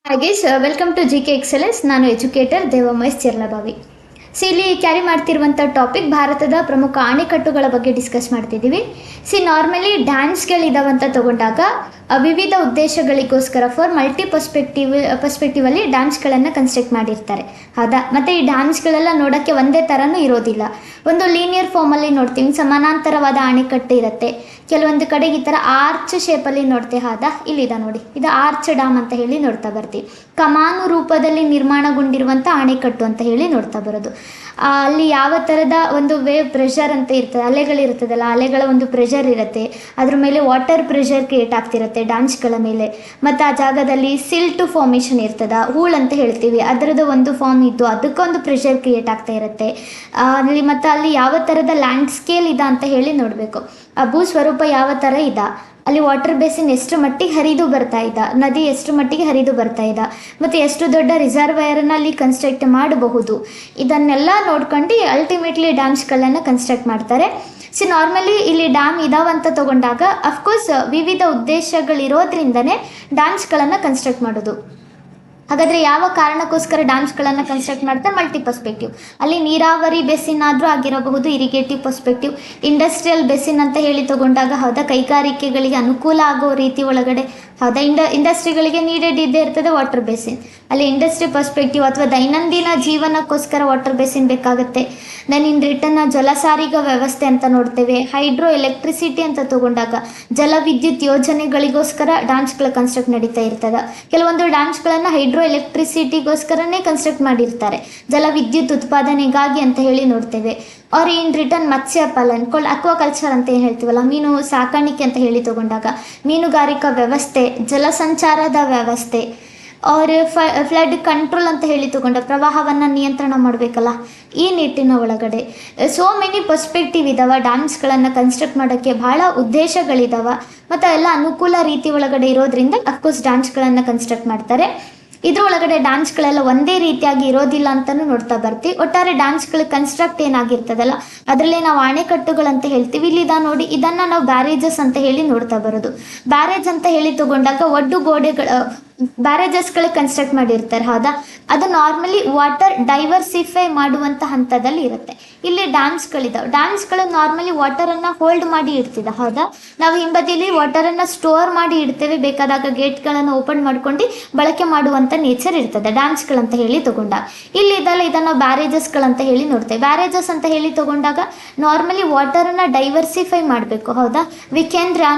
ಹಾಗೆ welcome to G K excellence. ನಾನು educator Devamahesh Cherlabavi. ಇಲ್ಲಿ ಕ್ಯಾರಿ ಮಾಡ್ತಿರುವಂಥ ಟಾಪಿಕ್ ಭಾರತದ ಪ್ರಮುಖ ಅಣೆಕಟ್ಟುಗಳ ಬಗ್ಗೆ ಡಿಸ್ಕಸ್ ಮಾಡ್ತಿದ್ದೀವಿ. ನಾರ್ಮಲಿ ಡ್ಯಾನ್ಸ್ಗಳಿದಾವಂತ ತಗೊಂಡಾಗ ವಿವಿಧ ಉದ್ದೇಶಗಳಿಗೋಸ್ಕರ ಫಾರ್ ಮಲ್ಟಿ ಪರ್ಸ್ಪೆಕ್ಟಿವಲ್ಲಿ ಡ್ಯಾನ್ಸ್ಗಳನ್ನು ಕನ್ಸ್ಟ್ರಕ್ಟ್ ಮಾಡಿರ್ತಾರೆ. ಹೌದಾ? ಮತ್ತು ಈ ಡ್ಯಾನ್ಸ್ಗಳೆಲ್ಲ ನೋಡೋಕ್ಕೆ ಒಂದೇ ಥರನೂ ಇರೋದಿಲ್ಲ. ಒಂದು ಲೀನಿಯರ್ ಫಾರ್ಮಲ್ಲಿ ನೋಡ್ತೀವಿ, ಸಮಾನಾಂತರವಾದ ಅಣೆಕಟ್ಟು ಇರುತ್ತೆ. ಕೆಲವೊಂದು ಕಡೆಗೆ ಈ ಥರ ಆರ್ಚ್ ಶೇಪಲ್ಲಿ ನೋಡ್ತೇವೆ. ಹೌದಾ? ಇಲ್ಲಿದೆ ನೋಡಿ, ಇದು ಆರ್ಚ್ ಡ್ಯಾಮ್ ಅಂತ ಹೇಳಿ ನೋಡ್ತಾ ಬರ್ತೀವಿ. ಕಮಾನು ರೂಪದಲ್ಲಿ ನಿರ್ಮಾಣಗೊಂಡಿರುವಂಥ ಅಣೆಕಟ್ಟು ಅಂತ ಹೇಳಿ ನೋಡ್ತಾ ಬರೋದು. ಅಲ್ಲಿ ಯಾವ ಥರದ ಒಂದು ವೇವ್ ಪ್ರೆಷರ್ ಅಂತ ಇರ್ತದೆ, ಅಲೆಗಳಿರ್ತದಲ್ಲ, ಅಲೆಗಳ ಒಂದು ಪ್ರೆಷರ್ ಇರುತ್ತೆ. ಅದ್ರ ಮೇಲೆ ವಾಟರ್ ಪ್ರೆಷರ್ ಕ್ರಿಯೇಟ್ ಆಗ್ತಿರುತ್ತೆ ಡ್ಯಾನ್ಸ್ಗಳ ಮೇಲೆ. ಮತ್ತು ಆ ಜಾಗದಲ್ಲಿ ಸಿಲ್ಟ್ ಫಾರ್ಮೇಷನ್ ಇರ್ತದೆ, ಹೂಳು ಅಂತ ಹೇಳ್ತೀವಿ, ಅದರದ್ದು ಒಂದು ಫಾರ್ಮ್ ಇದ್ದು ಅದಕ್ಕೊಂದು ಪ್ರೆಷರ್ ಕ್ರಿಯೇಟ್ ಆಗ್ತಾ ಇರುತ್ತೆ ಮತ್ತು ಅಲ್ಲಿ ಯಾವ ಥರದ ಲ್ಯಾಂಡ್ ಸ್ಕೇಲ್ ಇದೆ ಅಂತ ಹೇಳಿ ನೋಡಬೇಕು. ಆ ಭೂ ಸ್ವರೂಪ ಯಾವ ಥರ ಇದೆ, ಅಲ್ಲಿ ವಾಟರ್ ಬೇಸಿನ್ ಎಷ್ಟು ಮಟ್ಟಿಗೆ ಹರಿದು ಬರ್ತಾ ಇದೆ, ನದಿ ಎಷ್ಟು ಮಟ್ಟಿಗೆ ಹರಿದು ಬರ್ತಾ ಇದೆ, ಮತ್ತು ಎಷ್ಟು ದೊಡ್ಡ ರಿಸರ್ವೈರನ್ನು ಅಲ್ಲಿ ಕನ್ಸ್ಟ್ರಕ್ಟ್ ಮಾಡಬಹುದು, ಇದನ್ನೆಲ್ಲ ನೋಡ್ಕೊಂಡು ಅಲ್ಟಿಮೇಟ್ಲಿ ಡ್ಯಾಮ್ಸ್ಗಳನ್ನು ಕನ್ಸ್ಟ್ರಕ್ಟ್ ಮಾಡ್ತಾರೆ. ನಾರ್ಮಲಿ ಇಲ್ಲಿ ಡ್ಯಾಮ್ ಇದಾವಂತ ತಗೊಂಡಾಗ ಅಫ್ಕೋರ್ಸ್ ವಿವಿಧ ಉದ್ದೇಶಗಳಿರೋದ್ರಿಂದನೇ ಡ್ಯಾಮ್ಸ್ಗಳನ್ನು ಕನ್ಸ್ಟ್ರಕ್ಟ್ ಮಾಡೋದು. ಹಾಗಾದರೆ ಯಾವ ಕಾರಣಕ್ಕೋಸ್ಕರ ಡ್ಯಾಮ್ಸ್ಗಳನ್ನು ಕನ್ಸ್ಟ್ರಕ್ಟ್ ಮಾಡ್ತಾರೆ? Multi perspective. ಅಲ್ಲಿ ನೀರಾವರಿ ಬೆಸಿನ್ ಆದರೂ ಆಗಿರಬಹುದು, ಇರಿಗೇಟಿವ್ ಪರ್ಸ್ಪೆಕ್ಟಿವ್, ಇಂಡಸ್ಟ್ರಿಯಲ್ ಬೆಸಿನ್ ಅಂತ ಹೇಳಿ ತಗೊಂಡಾಗ ಹೌದಾ, ಕೈಗಾರಿಕೆಗಳಿಗೆ ಅನುಕೂಲ ಆಗೋ ರೀತಿ ಒಳಗಡೆ ಹೌದಾ, ಇಂಡಸ್ಟ್ರಿಗಳಿಗೆ ನೀಡೆಡ್ ಇದ್ದೇ ಇರ್ತದೆ ವಾಟರ್ ಬೇಸಿನ್. ಅಲ್ಲಿ ಇಂಡಸ್ಟ್ರಿ ಪರ್ಸ್ಪೆಕ್ಟಿವ್ ಅಥವಾ ದೈನಂದಿನ ಜೀವನಕ್ಕೋಸ್ಕರ ವಾಟರ್ ಬೇಸಿನ್ ಬೇಕಾಗುತ್ತೆ. ದೆನ್ ಇನ್ ರಿಟರ್ನ್ ಜಲಸಾರಿಗೆ ವ್ಯವಸ್ಥೆ ಅಂತ ನೋಡ್ತೇವೆ. ಹೈಡ್ರೋ ಎಲೆಕ್ಟ್ರಿಸಿಟಿ ಅಂತ ತಗೊಂಡಾಗ ಜಲವಿದ್ಯುತ್ ಯೋಜನೆಗಳಿಗೋಸ್ಕರ ಡ್ಯಾಮ್ಸ್ಗಳ ಕನ್ಸ್ಟ್ರಕ್ಟ್ ನಡೀತಾ ಇರ್ತದೆ. ಕೆಲವೊಂದು ಡ್ಯಾಮ್ಸ್ಗಳನ್ನು ಹೈಡ್ರೋ ಎಲೆಕ್ಟ್ರಿಸಿಟಿಗೋಸ್ಕರನೇ ಕನ್ಸ್ಟ್ರಕ್ಟ್ ಮಾಡಿರ್ತಾರೆ, ಜಲವಿದ್ಯುತ್ ಉತ್ಪಾದನೆಗಾಗಿ ಅಂತ ಹೇಳಿ ನೋಡ್ತೇವೆ. ಅವ್ರು ಇನ್ ರಿಟರ್ನ್ ಮತ್ಸ್ಯ ಪಾಲನ್ ಅಕ್ವಾಕಲ್ಚರ್ ಅಂತ ಏನು ಹೇಳ್ತೀವಲ್ಲ, ಮೀನು ಸಾಕಾಣಿಕೆ ಅಂತ ಹೇಳಿ ತಗೊಂಡಾಗ ಮೀನುಗಾರಿಕಾ ವ್ಯವಸ್ಥೆ, ಜಲಸಂಚಾರದ ವ್ಯವಸ್ಥೆ, ಅವ್ರ ಫ್ಲಡ್ ಕಂಟ್ರೋಲ್ ಅಂತ ಹೇಳಿ ತಗೊಂಡ ಪ್ರವಾಹವನ್ನು ನಿಯಂತ್ರಣ ಮಾಡಬೇಕಲ್ಲ, ಈ ನಿಟ್ಟಿನ ಒಳಗಡೆ ಸೋ ಮೆನಿ ಪರ್ಸ್ಪೆಕ್ಟಿವ್ ಇದ್ದಾವೆ. ಡ್ಯಾಮ್ಸ್ಗಳನ್ನು ಕನ್ಸ್ಟ್ರಕ್ಟ್ ಮಾಡೋಕ್ಕೆ ಭಾಳ ಉದ್ದೇಶಗಳಿದ್ದಾವೆ ಮತ್ತು ಎಲ್ಲ ಅನುಕೂಲ ರೀತಿ ಒಳಗಡೆ ಇರೋದ್ರಿಂದ ಅಫ್ಕೋರ್ಸ್ ಡ್ಯಾಮ್ಸ್ಗಳನ್ನು ಕನ್ಸ್ಟ್ರಕ್ಟ್ ಮಾಡ್ತಾರೆ. ಇದ್ರೊಳಗಡೆ ಡ್ಯಾನ್ಸ್ಗಳೆಲ್ಲ ಒಂದೇ ರೀತಿಯಾಗಿ ಇರೋದಿಲ್ಲ ಅಂತಲೂ ನೋಡ್ತಾ ಬರ್ತೀವಿ. ಒಟ್ಟಾರೆ ಡ್ಯಾನ್ಸ್ಗಳ ಕನ್ಸ್ಟ್ರಕ್ಟ್ ಏನಾಗಿರ್ತದಲ್ಲ ಅದರಲ್ಲೇ ನಾವು ಅಣೆಕಟ್ಟುಗಳಂತ ಹೇಳ್ತೀವಿ. ಇಲ್ಲಿದ ನೋಡಿ, ಇದನ್ನು ನಾವು ಬ್ಯಾರೇಜಸ್ ಅಂತ ಹೇಳಿ ನೋಡ್ತಾ ಬರೋದು. ಬ್ಯಾರೇಜ್ ಅಂತ ಹೇಳಿ ತಗೊಂಡಾಗ ಒಡ್ಡು ಗೋಡೆಗಳ ಬ್ಯಾರೇಜಸ್ಗಳು ಕನ್ಸ್ಟ್ರಕ್ಟ್ ಮಾಡಿರ್ತಾರೆ. ಹೌದಾ? ಅದು ನಾರ್ಮಲಿ ವಾಟರ್ ಡೈವರ್ಸಿಫೈ ಮಾಡುವಂಥ ಹಂತದಲ್ಲಿ ಇರುತ್ತೆ. ಇಲ್ಲಿ ಡ್ಯಾಮ್ಸ್ಗಳಿದ್ದಾವೆ. ಡ್ಯಾಮ್ಸ್ಗಳು ನಾರ್ಮಲಿ ವಾಟರನ್ನು ಹೋಲ್ಡ್ ಮಾಡಿ ಇಡ್ತಿದ್ದ. ಹೌದಾ? ನಾವು ಹಿಂಬದಿಯಲ್ಲಿ ವಾಟರನ್ನು ಸ್ಟೋರ್ ಮಾಡಿ ಇಡ್ತೇವೆ, ಬೇಕಾದಾಗ ಗೇಟ್ಗಳನ್ನು ಓಪನ್ ಮಾಡ್ಕೊಂಡು ಬಳಕೆ ಮಾಡುವಂಥ ನೇಚರ್ ಇರ್ತದೆ ಡ್ಯಾಮ್ಸ್ಗಳಂತ ಹೇಳಿ ತಗೊಂಡಾಗ. ಇಲ್ಲಿ ಇದಲ್ಲ, ಇದನ್ನು ಬ್ಯಾರೇಜಸ್ಗಳಂತ ಹೇಳಿ ನೋಡ್ತೇವೆ. ಬ್ಯಾರೇಜಸ್ ಅಂತ ಹೇಳಿ ತಗೊಂಡಾಗ ನಾರ್ಮಲಿ ವಾಟರನ್ನು ಡೈವರ್ಸಿಫೈ ಮಾಡಬೇಕು. ಹೌದಾ?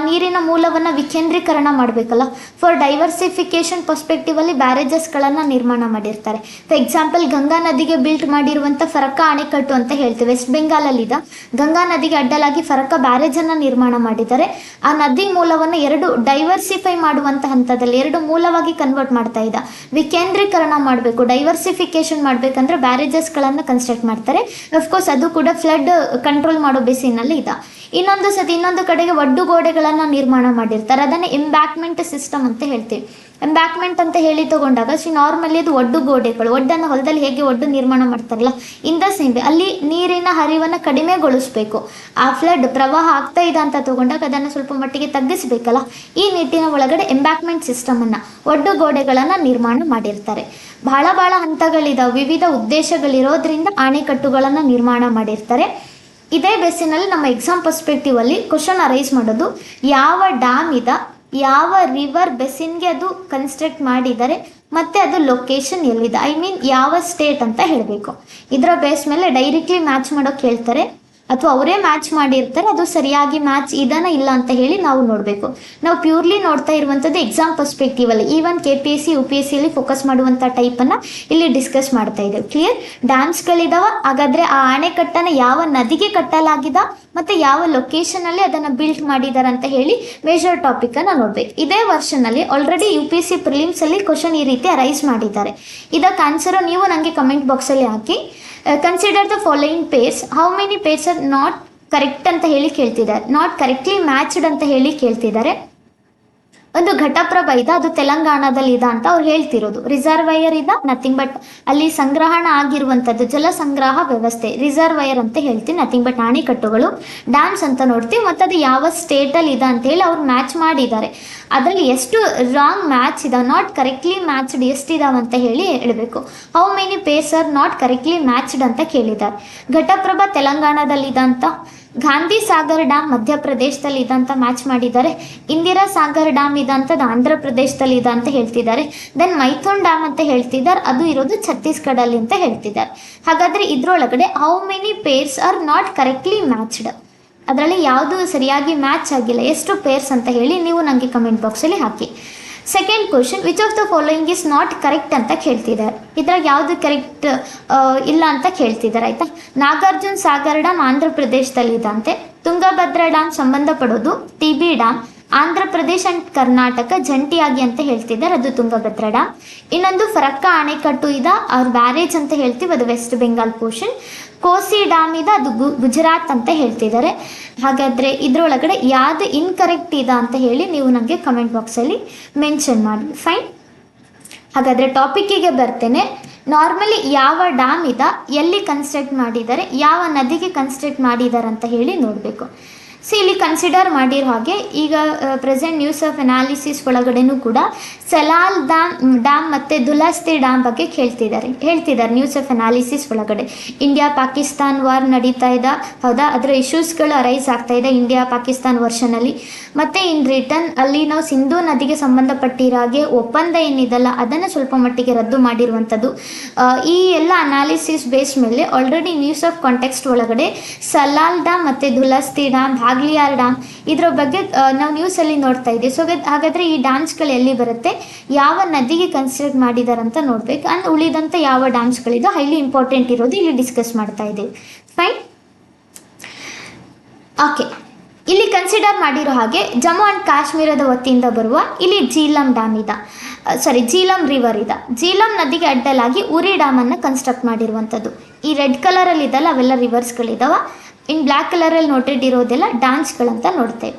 ನೀರಿನ ಮೂಲವನ್ನು ವಿಕೇಂದ್ರೀಕರಣ ಮಾಡಬೇಕಲ್ಲ. ಫಾರ್ ಡೈವರ್ಸಿಫಿಕೇಶನ್ ಪರ್ಸ್ಪೆಕ್ಟಿವ್ ಅಲ್ಲಿ ಬ್ಯಾರೇಜಸ್ಗಳನ್ನು ನಿರ್ಮಾಣ ಮಾಡಿರ್ತಾರೆ. ಫಾರ್ ಎಕ್ಸಾಂಪಲ್, ಗಂಗಾ ನದಿಗೆ ಬಿಲ್ಟ್ ಮಾಡಿರುವಂಥ ಫರಕ್ಕ ಅಣೆಕಟ್ಟು ಅಂತ ಹೇಳ್ತೀವಿ. ವೆಸ್ಟ್ ಬೆಂಗಾಲಲ್ಲಿದ್ದ ಗಂಗಾ ನದಿಗೆ ಅಡ್ಡಲಾಗಿ ಫರಕ್ಕ ಬ್ಯಾರೇಜನ್ನು ನಿರ್ಮಾಣ ಮಾಡಿದ್ದಾರೆ. ಆ ನದಿ ಮೂಲವನ್ನು ಎರಡು ಡೈವರ್ಸಿಫೈ ಮಾಡುವಂಥ ಹಂತದಲ್ಲಿ ಎರಡು ಮೂಲವಾಗಿ ಕನ್ವರ್ಟ್ ಮಾಡ್ತಾ ಇದ್ದ. ವಿಕೇಂದ್ರೀಕರಣ ಮಾಡಬೇಕು, ಡೈವರ್ಸಿಫಿಕೇಶನ್ ಮಾಡಬೇಕಂದ್ರೆ ಬ್ಯಾರೇಜಸ್ಗಳನ್ನು ಕನ್ಸ್ಟ್ರಕ್ಟ್ ಮಾಡ್ತಾರೆ. ಅಫ್ಕೋರ್ಸ್ ಅದು ಕೂಡ ಫ್ಲಡ್ ಕಂಟ್ರೋಲ್ ಮಾಡೋ ಬೇಸಿನಲ್ಲಿ ಇದೆ. ಇನ್ನೊಂದು ಕಡೆಗೆ ಒಡ್ಡು ಗೋಡೆಗಳನ್ನು ನಿರ್ಮಾಣ ಮಾಡಿರ್ತಾರೆ. ಅದನ್ನೇ ಎಂಬ್ಯಾಕ್ಮೆಂಟ್ ಸಿಸ್ಟಮ್ ಅಂತ ಹೇಳ್ತೀವಿ. ಎಂಬ್ಯಾಕ್ಮೆಂಟ್ ಅಂತ ಹೇಳಿ ತಗೊಂಡಾಗ ನಾರ್ಮಲಿ ಅದು ಒಡ್ಡು ಗೋಡೆಗಳು, ಒಡ್ಡನ್ನು ಹೊಲದಲ್ಲಿ ಹೇಗೆ ಒಡ್ಡು ನಿರ್ಮಾಣ ಮಾಡ್ತಾರಲ್ಲ ಇಂದ ಸೇಂಬೆ ಅಲ್ಲಿ ನೀರಿನ ಹರಿವನ್ನು ಕಡಿಮೆಗೊಳಿಸಬೇಕು. ಆ ಫ್ಲಡ್ ಪ್ರವಾಹ ಆಗ್ತಾ ಇದೆ ಅಂತ ತಗೊಂಡಾಗ ಅದನ್ನು ಸ್ವಲ್ಪ ಮಟ್ಟಿಗೆ ತಗ್ಗಿಸಬೇಕಲ್ಲ, ಈ ನಿಟ್ಟಿನ ಒಳಗಡೆ ಎಂಬ್ಯಾಕ್ಮೆಂಟ್ ಸಿಸ್ಟಮನ್ನು, ಒಡ್ಡು ಗೋಡೆಗಳನ್ನು ನಿರ್ಮಾಣ ಮಾಡಿರ್ತಾರೆ. ಬಹಳ ಹಂತಗಳಿದಾವೆ, ವಿವಿಧ ಉದ್ದೇಶಗಳಿರೋದ್ರಿಂದ ಅಣೆಕಟ್ಟುಗಳನ್ನು ನಿರ್ಮಾಣ ಮಾಡಿರ್ತಾರೆ. ಇದೇ ಬೇಸಿನಲ್ಲಿ ನಮ್ಮ ಎಕ್ಸಾಮ್ ಪರ್ಸ್ಪೆಕ್ಟಿವ್ ಅಲ್ಲಿ ಕ್ವಶನ್ ಅರೈಸ್ ಮಾಡೋದು, ಯಾವ ಡ್ಯಾಮ್ ಇದೆ, ಯಾವ ರಿವರ್ ಬೆಸಿನ್ಗೆ ಅದು ಕನ್ಸ್ಟ್ರಕ್ಟ್ ಮಾಡಿದ್ದಾರೆ, ಮತ್ತು ಅದು ಲೊಕೇಶನ್ ಎಲ್ಲಿದೆ, ಐ ಮೀನ್ ಯಾವ ಸ್ಟೇಟ್ ಅಂತ ಹೇಳಬೇಕು. ಇದರ ಬೇಸ್ ಮೇಲೆ ಡೈರೆಕ್ಟ್ಲಿ ಮ್ಯಾಚ್ ಮಾಡೋಕೆ ಹೇಳ್ತಾರೆ ಅಥವಾ ಅವರೇ ಮ್ಯಾಚ್ ಮಾಡಿರ್ತಾರೆ. ಅದು ಸರಿಯಾಗಿ ಮ್ಯಾಚ್ ಇದನ್ನ ಇಲ್ಲ ಅಂತ ಹೇಳಿ ನಾವು ನೋಡಬೇಕು. ನಾವು ಪ್ಯೂರ್ಲಿ ನೋಡ್ತಾ ಇರುವಂಥದ್ದು ಎಕ್ಸಾಮ್ ಪರ್ಸ್ಪೆಕ್ಟಿವ್ ಅಲ್ಲಿ, ಈವನ್ KPSC UPSC ಅಲ್ಲಿ ಫೋಕಸ್ ಮಾಡುವಂಥ ಟೈಪನ್ನು ಇಲ್ಲಿ ಡಿಸ್ಕಸ್ ಮಾಡ್ತಾ ಇದ್ದೇವೆ. ಕ್ಲಿಯರ್? ಡ್ಯಾಮ್ಸ್ಗಳಿದಾವ, ಹಾಗಾದರೆ ಆ ಅಣೆಕಟ್ಟನ್ನು ಯಾವ ನದಿಗೆ ಕಟ್ಟಲಾಗಿದೆ ಮತ್ತು ಯಾವ ಲೊಕೇಶನಲ್ಲಿ ಅದನ್ನು ಬಿಲ್ಟ್ ಮಾಡಿದ್ದಾರೆ ಅಂತ ಹೇಳಿ ಮೇಜರ್ ಟಾಪಿಕನ್ನು ನೋಡಬೇಕು. ಇದೇ ವರ್ಷನಲ್ಲಿ ಆಲ್ರೆಡಿ UPSC ಪ್ರಿಲಿಮ್ಸಲ್ಲಿ ಕ್ವಶನ್ ಈ ರೀತಿ ಅರೈಸ್ ಮಾಡಿದ್ದಾರೆ. ಇದಕ್ಕೆ ಆನ್ಸರು ನೀವು ನನಗೆ ಕಮೆಂಟ್ ಬಾಕ್ಸಲ್ಲಿ ಹಾಕಿ. Consider the following pairs, how many pairs are not correct ಅಂತ ಹೇಳಿ ಕೇಳ್ತಿದ್ದಾರೆ, ನಾಟ್ ಕರೆಕ್ಟ್ಲಿ ಮ್ಯಾಚ್ಡ್ ಅಂತ ಹೇಳಿ ಕೇಳ್ತಿದ್ದಾರೆ. ಒಂದು ಘಟಪ್ರಭಾ ಇದೆ, ಅದು ತೆಲಂಗಾಣದಲ್ಲಿ ಇದೆ ಅಂತ ಅವ್ರು ಹೇಳ್ತಿರೋದು. ರಿಸರ್ವಯರ್ ಇದೆ ನಥಿಂಗ್ ಬಟ್ ಅಲ್ಲಿ ಸಂಗ್ರಹಣ ಆಗಿರುವಂಥದ್ದು ಜಲ ಸಂಗ್ರಹ ವ್ಯವಸ್ಥೆ, ರಿಸರ್ವಯರ್ ಅಂತ ಹೇಳ್ತೀವಿ, ನಥಿಂಗ್ ಬಟ್ ಅಣೆಕಟ್ಟುಗಳು. ಡ್ಯಾಮ್ಸ್ ಅಂತ ನೋಡ್ತೀವಿ, ಮತ್ತು ಅದು ಯಾವ ಸ್ಟೇಟಲ್ಲಿ ಇದೆ ಅಂತ ಹೇಳಿ ಅವ್ರು ಮ್ಯಾಚ್ ಮಾಡಿದ್ದಾರೆ. ಅದರಲ್ಲಿ ಎಷ್ಟು ರಾಂಗ್ ಮ್ಯಾಚ್ ಇದೆ, ನಾಟ್ ಕರೆಕ್ಟ್ಲಿ ಮ್ಯಾಚ್ಡ್ ಎಷ್ಟಿದಾವೆ ಅಂತ ಹೇಳಿ ಹೇಳಬೇಕು. How many pairs are not correctly matched ಅಂತ ಕೇಳಿದ್ದಾರೆ. ಘಟಪ್ರಭಾ ತೆಲಂಗಾಣದಲ್ಲಿದೆ ಅಂತ, ಗಾಂಧಿ ಸಾಗರ್ ಡ್ಯಾಮ್ ಮಧ್ಯಪ್ರದೇಶದಲ್ಲಿ ಇದೆ ಅಂತ ಮ್ಯಾಚ್ ಮಾಡಿದ್ದಾರೆ. ಇಂದಿರಾ ಸಾಗರ್ ಡ್ಯಾಮ್ ಇದೆ ಅಂತದ್ದು ಆಂಧ್ರ ಪ್ರದೇಶದಲ್ಲಿ ಇದೆ ಅಂತ ಹೇಳ್ತಿದ್ದಾರೆ. ದೆನ್ ಮೈಥೋನ್ ಡ್ಯಾಮ್ ಅಂತ ಹೇಳ್ತಿದ್ದಾರೆ, ಅದು ಇರೋದು ಛತ್ತೀಸ್ಗಢಲ್ಲಿ ಅಂತ ಹೇಳ್ತಿದ್ದಾರೆ. ಹಾಗಾದರೆ ಇದರೊಳಗಡೆ how many pairs are not correctly matched, ಅದರಲ್ಲಿ ಯಾವುದು ಸರಿಯಾಗಿ ಮ್ಯಾಚ್ ಆಗಿಲ್ಲ, ಎಷ್ಟು ಪೇರ್ಸ್ ಅಂತ ಹೇಳಿ ನೀವು ನನಗೆ ಕಮೆಂಟ್ ಬಾಕ್ಸಲ್ಲಿ ಹಾಕಿ. Second question, which of the following is not correct ಅಂತ ಕೇಳ್ತಿದ್ದಾರೆ. ಇದ್ರಾಗ ಯಾವುದು ಕರೆಕ್ಟ್ ಇಲ್ಲ ಅಂತ ಕೇಳ್ತಿದ್ದಾರೆ, ಆಯಿತಾ. ನಾಗಾರ್ಜುನ ಸಾಗರ್ ಡ್ಯಾಮ್ ಆಂಧ್ರ ಪ್ರದೇಶದಲ್ಲಿ ಇದಂತೆ. ತುಂಗಭದ್ರಾ ಡ್ಯಾಮ್ ಸಂಬಂಧಪಡೋದು TB dam, Andhra Pradesh and Karnataka ಜಂಟಿಯಾಗಿ ಅಂತ ಹೇಳ್ತಿದ್ದಾರೆ, ಅದು ತುಂಗಭದ್ರಾ ಡ್ಯಾಮ್. ಇನ್ನೊಂದು ಫರಕ್ಕಾ ಅಣೆಕಟ್ಟು ಇದೆ, ಅವ್ರ ಬ್ಯಾರೇಜ್ ಅಂತ ಹೇಳ್ತೀವಿ, ಅದು ವೆಸ್ಟ್ ಬೆಂಗಾಲ್ ಪೋರ್ಷನ್. ಕೋಸಿ ಡ್ಯಾಮ್ ಇದೆ, ಅದು ಗುಜರಾತ್ ಅಂತ ಹೇಳ್ತಿದ್ದಾರೆ. ಹಾಗಾದರೆ ಇದರೊಳಗಡೆ ಯಾವುದು ಇನ್ಕರೆಕ್ಟ್ ಇದೆ ಅಂತ ಹೇಳಿ ನೀವು ನನಗೆ ಕಮೆಂಟ್ ಬಾಕ್ಸಲ್ಲಿ ಮೆನ್ಷನ್ ಮಾಡಿ. ಫೈನ್. ಹಾಗಾದರೆ ಟಾಪಿಕ್ಕಿಗೆ ಬರ್ತೇನೆ. ನಾರ್ಮಲಿ ಯಾವ ಡ್ಯಾಮ್ ಇದೆ, ಎಲ್ಲಿ ಕನ್ಸ್ಟ್ರಕ್ಟ್ ಮಾಡಿದ್ದಾರೆ, ಯಾವ ನದಿಗೆ ಕನ್ಸ್ಟ್ರಕ್ಟ್ ಮಾಡಿದ್ದಾರೆ ಅಂತ ಹೇಳಿ ನೋಡಬೇಕು. ಇಲ್ಲಿ ಕನ್ಸಿಡರ್ ಮಾಡಿರೋ ಹಾಗೆ ಈಗ ಪ್ರೆಸೆಂಟ್ ನ್ಯೂಸ್ ಆಫ್ ಅನಾಲಿಸಿಸ್ ಒಳಗಡೆನೂ ಕೂಡ ಸಲಾಲ್ ಡ್ಯಾಮ್ ಮತ್ತು ದುಲಸ್ತಿ ಡ್ಯಾಮ್ ಬಗ್ಗೆ ಹೇಳ್ತಿದ್ದಾರೆ ನ್ಯೂಸ್ ಆಫ್ ಅನಾಲಿಸಿಸ್ ಒಳಗಡೆ. ಇಂಡಿಯಾ ಪಾಕಿಸ್ತಾನ್ ವಾರ್ ನಡೀತಾ ಇದೆ, ಹೌದಾ, ಅದರ ಇಶ್ಯೂಸ್ಗಳು ಅರೈಸ್ ಆಗ್ತಾ ಇದೆ ಇಂಡಿಯಾ ಪಾಕಿಸ್ತಾನ್ ವರ್ಷನಲ್ಲಿ. ಮತ್ತು ಇನ್ ರಿಟರ್ನ್ ಅಲ್ಲಿ ನಾವು ಸಿಂಧೂ ನದಿಗೆ ಸಂಬಂಧಪಟ್ಟಿರೋ ಹಾಗೆ ಒಪ್ಪಂದ ಏನಿದೆಲ್ಲ ಅದನ್ನು ಸ್ವಲ್ಪ ಮಟ್ಟಿಗೆ ರದ್ದು ಮಾಡಿರುವಂಥದ್ದು. ಈ ಎಲ್ಲ ಅನಾಲಿಸಿಸ್ ಬೇಸ್ ಮೇಲೆ ಆಲ್ರೆಡಿ ನ್ಯೂಸ್ ಆಫ್ ಕಾಂಟೆಕ್ಸ್ಟ್ ಒಳಗಡೆ ಸಲಾಲ್ ಡ್ಯಾಮ್ ಮತ್ತು ದುಲಸ್ತಿ ಡ್ಯಾಮ್, ಭಾಗ್ಲಿಯಾರ್ ಡ್ಯಾಮ್ ಇದರ ಬಗ್ಗೆ ನಾವು ನ್ಯೂಸಲ್ಲಿ ನೋಡ್ತಾ ಇದ್ದೀವಿ. ಸೊ ಹಾಗಾದರೆ ಈ ಡ್ಯಾಮ್ಸ್ಗಳು ಎಲ್ಲಿ ಬರುತ್ತೆ, ಯಾವ ನದಿಗೆ ಕನ್ಸ್ಟ್ರಕ್ಟ್ ಮಾಡಿದ್ದಾರೆ ಅಂತ ನೋಡಬೇಕು. ಆ್ಯಂಡ್ ಉಳಿದಂಥ ಯಾವ ಡ್ಯಾಮ್ಸ್ಗಳಿದೆ ಹೈಲಿ ಇಂಪಾರ್ಟೆಂಟ್ ಇರೋದು ಇಲ್ಲಿ ಡಿಸ್ಕಸ್ ಮಾಡ್ತಾ ಇದ್ದೀವಿ. ಫೈನ್. ಓಕೆ, ಇಲ್ಲಿ ಕನ್ಸಿಡರ್ ಮಾಡಿರೋ ಹಾಗೆ ಜಮ್ಮು ಆ್ಯಂಡ್ ಕಾಶ್ಮೀರದ ವತಿಯಿಂದ ಬರುವ ಇಲ್ಲಿ ಜೀಲಂ ಡ್ಯಾಮ್ ಇದೆ, ಜೀಲಂ ರಿವರ್ ಇದೆ. ಜೀಲಂ ನದಿಗೆ ಅಡ್ಡಲಾಗಿ ಉರಿ ಡ್ಯಾಮನ್ನು ಕನ್ಸ್ಟ್ರಕ್ಟ್ ಮಾಡಿರುವಂಥದ್ದು. ಈ ರೆಡ್ ಕಲರಲ್ಲಿ ಇದಲ್ಲ ಅವೆಲ್ಲ ರಿವರ್ಸ್ಗಳಿದ್ದಾವೆ, ಇನ್ ಬ್ಲ್ಯಾಕ್ ಕಲರಲ್ಲಿ ನೋಟೆಡ್ ಇರೋದೆಲ್ಲ ಡ್ಯಾಮ್ಸ್ಗಳಂತ ನೋಡ್ತೇವೆ.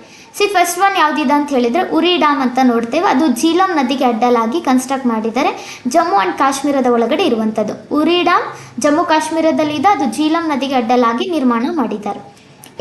ಫಸ್ಟ್ ಒನ್ ಯಾವುದಿದೆ ಅಂತ ಹೇಳಿದರೆ ಉರಿ ಡ್ಯಾಮ್ ಅಂತ ನೋಡ್ತೇವೆ, ಅದು ಜೀಲಂ ನದಿಗೆ ಅಡ್ಡಲಾಗಿ ಕನ್ಸ್ಟ್ರಕ್ಟ್ ಮಾಡಿದ್ದಾರೆ, ಜಮ್ಮು ಆ್ಯಂಡ್ ಕಾಶ್ಮೀರದ ಒಳಗಡೆ ಇರುವಂಥದ್ದು. ಉರಿ ಡ್ಯಾಮ್ ಜಮ್ಮು ಕಾಶ್ಮೀರದಲ್ಲಿದೆ, ಅದು ಜೀಲಂ ನದಿಗೆ ಅಡ್ಡಲಾಗಿ ನಿರ್ಮಾಣ ಮಾಡಿದ್ದಾರೆ.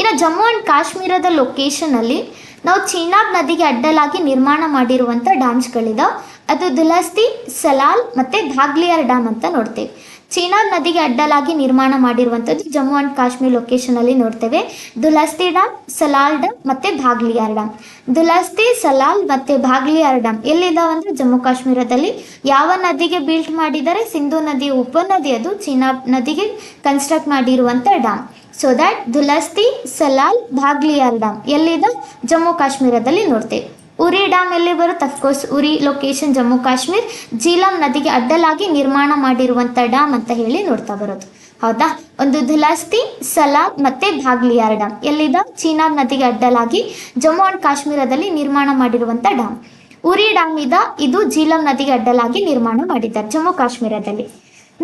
ಇನ್ನು ಜಮ್ಮು ಆ್ಯಂಡ್ ಕಾಶ್ಮೀರದ ಲೊಕೇಶನಲ್ಲಿ ನಾವು ಚೀನಾಬ್ ನದಿಗೆ ಅಡ್ಡಲಾಗಿ ನಿರ್ಮಾಣ ಮಾಡಿರುವಂಥ ಡ್ಯಾಮ್ಸ್ಗಳಿದಾವೆ, ಅದು ದುಲಸ್ತಿ, ಸಲಾಲ್ ಮತ್ತು ಭಾಗ್ಲಿಯಾರ್ ಡ್ಯಾಮ್ ಅಂತ ನೋಡ್ತೇವೆ. ಚೀನಾಬ್ ನದಿಗೆ ಅಡ್ಡಲಾಗಿ ನಿರ್ಮಾಣ ಮಾಡಿರುವಂಥದ್ದು ಜಮ್ಮು ಆ್ಯಂಡ್ ಕಾಶ್ಮೀರ್ ಲೊಕೇಶನಲ್ಲಿ ನೋಡ್ತೇವೆ. ದುಲಸ್ತಿ ಡ್ಯಾಮ್, ಸಲಾಲ್ ಡ್ಯಾಮ್ ಮತ್ತು ಭಾಗ್ಲಿಯಾರ್ ಡ್ಯಾಮ್. ದುಲಸ್ತಿ, ಸಲಾಲ್ ಮತ್ತು ಭಾಗ್ಲಿಯಾರ್ ಡ್ಯಾಮ್ ಎಲ್ಲಿದ್ದಾವೆ ಅಂದರೆ ಜಮ್ಮು ಕಾಶ್ಮೀರದಲ್ಲಿ. ಯಾವ ನದಿಗೆ ಬಿಲ್ಟ್ ಮಾಡಿದ್ದಾರೆ, ಸಿಂಧೂ ನದಿಯ ಉಪನದಿ, ಅದು ಚೀನಾಬ್ ನದಿಗೆ ಕನ್ಸ್ಟ್ರಕ್ಟ್ ಮಾಡಿರುವಂಥ ಡ್ಯಾಮ್. ಸೊ ದ್ಯಾಟ್ ದುಲಸ್ತಿ, ಸಲಾಲ್, ಭಾಗ್ಲಿಯಾರ್ ಡ್ಯಾಮ್ ಎಲ್ಲಿದೆ, ಜಮ್ಮು ಕಾಶ್ಮೀರದಲ್ಲಿ ನೋಡ್ತೇವೆ. ಉರಿ ಡ್ಯಾಮ್ ಎಲ್ಲಿ ಬರುತ್ತೆ, ಅಫ್ಕೋರ್ಸ್ ಉರಿ ಲೊಕೇಶನ್ ಜಮ್ಮು ಕಾಶ್ಮೀರ್, ಜೀಲಂ ನದಿಗೆ ಅಡ್ಡಲಾಗಿ ನಿರ್ಮಾಣ ಮಾಡಿರುವಂಥ ಡ್ಯಾಮ್ ಅಂತ ಹೇಳಿ ನೋಡ್ತಾ ಬರೋದು, ಹೌದಾ. ಒಂದು ದುಲಸ್ತಿ, ಸಲಾಲ್ ಮತ್ತು ಭಾಗ್ಲಿಯಾರ್ ಡ್ಯಾಮ್ ಎಲ್ಲಿದೆ, ಚೀನಾಬ್ ನದಿಗೆ ಅಡ್ಡಲಾಗಿ ಜಮ್ಮು ಆ್ಯಂಡ್ ಕಾಶ್ಮೀರದಲ್ಲಿ ನಿರ್ಮಾಣ ಮಾಡಿರುವಂಥ ಡ್ಯಾಮ್. ಉರಿ ಡ್ಯಾಮ್ ಇದು ಜೀಲಂ ನದಿಗೆ ಅಡ್ಡಲಾಗಿ ನಿರ್ಮಾಣ ಮಾಡಿದ್ದಾರೆ ಜಮ್ಮು ಕಾಶ್ಮೀರದಲ್ಲಿ.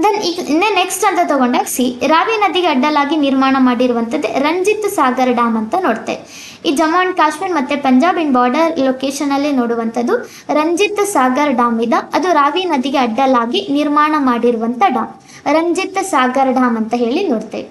ದೆನ್ ಈಗ ನೆಕ್ಸ್ಟ್ ಅಂತ ತಗೊಂಡಾಗ ರಾವಿ ನದಿಗೆ ಅಡ್ಡಲಾಗಿ ನಿರ್ಮಾಣ ಮಾಡಿರುವಂಥದ್ದು ರಂಜಿತ್ ಸಾಗರ್ ಡ್ಯಾಮ್ ಅಂತ ನೋಡ್ತೇವೆ. ಈ ಜಮ್ಮು ಆ್ಯಂಡ್ ಕಾಶ್ಮೀರ್ ಮತ್ತು ಪಂಜಾಬ್ ಇನ್ ಬಾರ್ಡರ್ ಲೊಕೇಶನಲ್ಲಿ ನೋಡುವಂಥದ್ದು ರಂಜಿತ್ ಸಾಗರ್ ಡ್ಯಾಮ್ ಇದೆ, ಅದು ರಾವಿ ನದಿಗೆ ಅಡ್ಡಲಾಗಿ ನಿರ್ಮಾಣ ಮಾಡಿರುವಂಥ ಡ್ಯಾಮ್, ರಂಜಿತ್ ಸಾಗರ್ ಡ್ಯಾಮ್ ಅಂತ ಹೇಳಿ ನೋಡ್ತೇವೆ.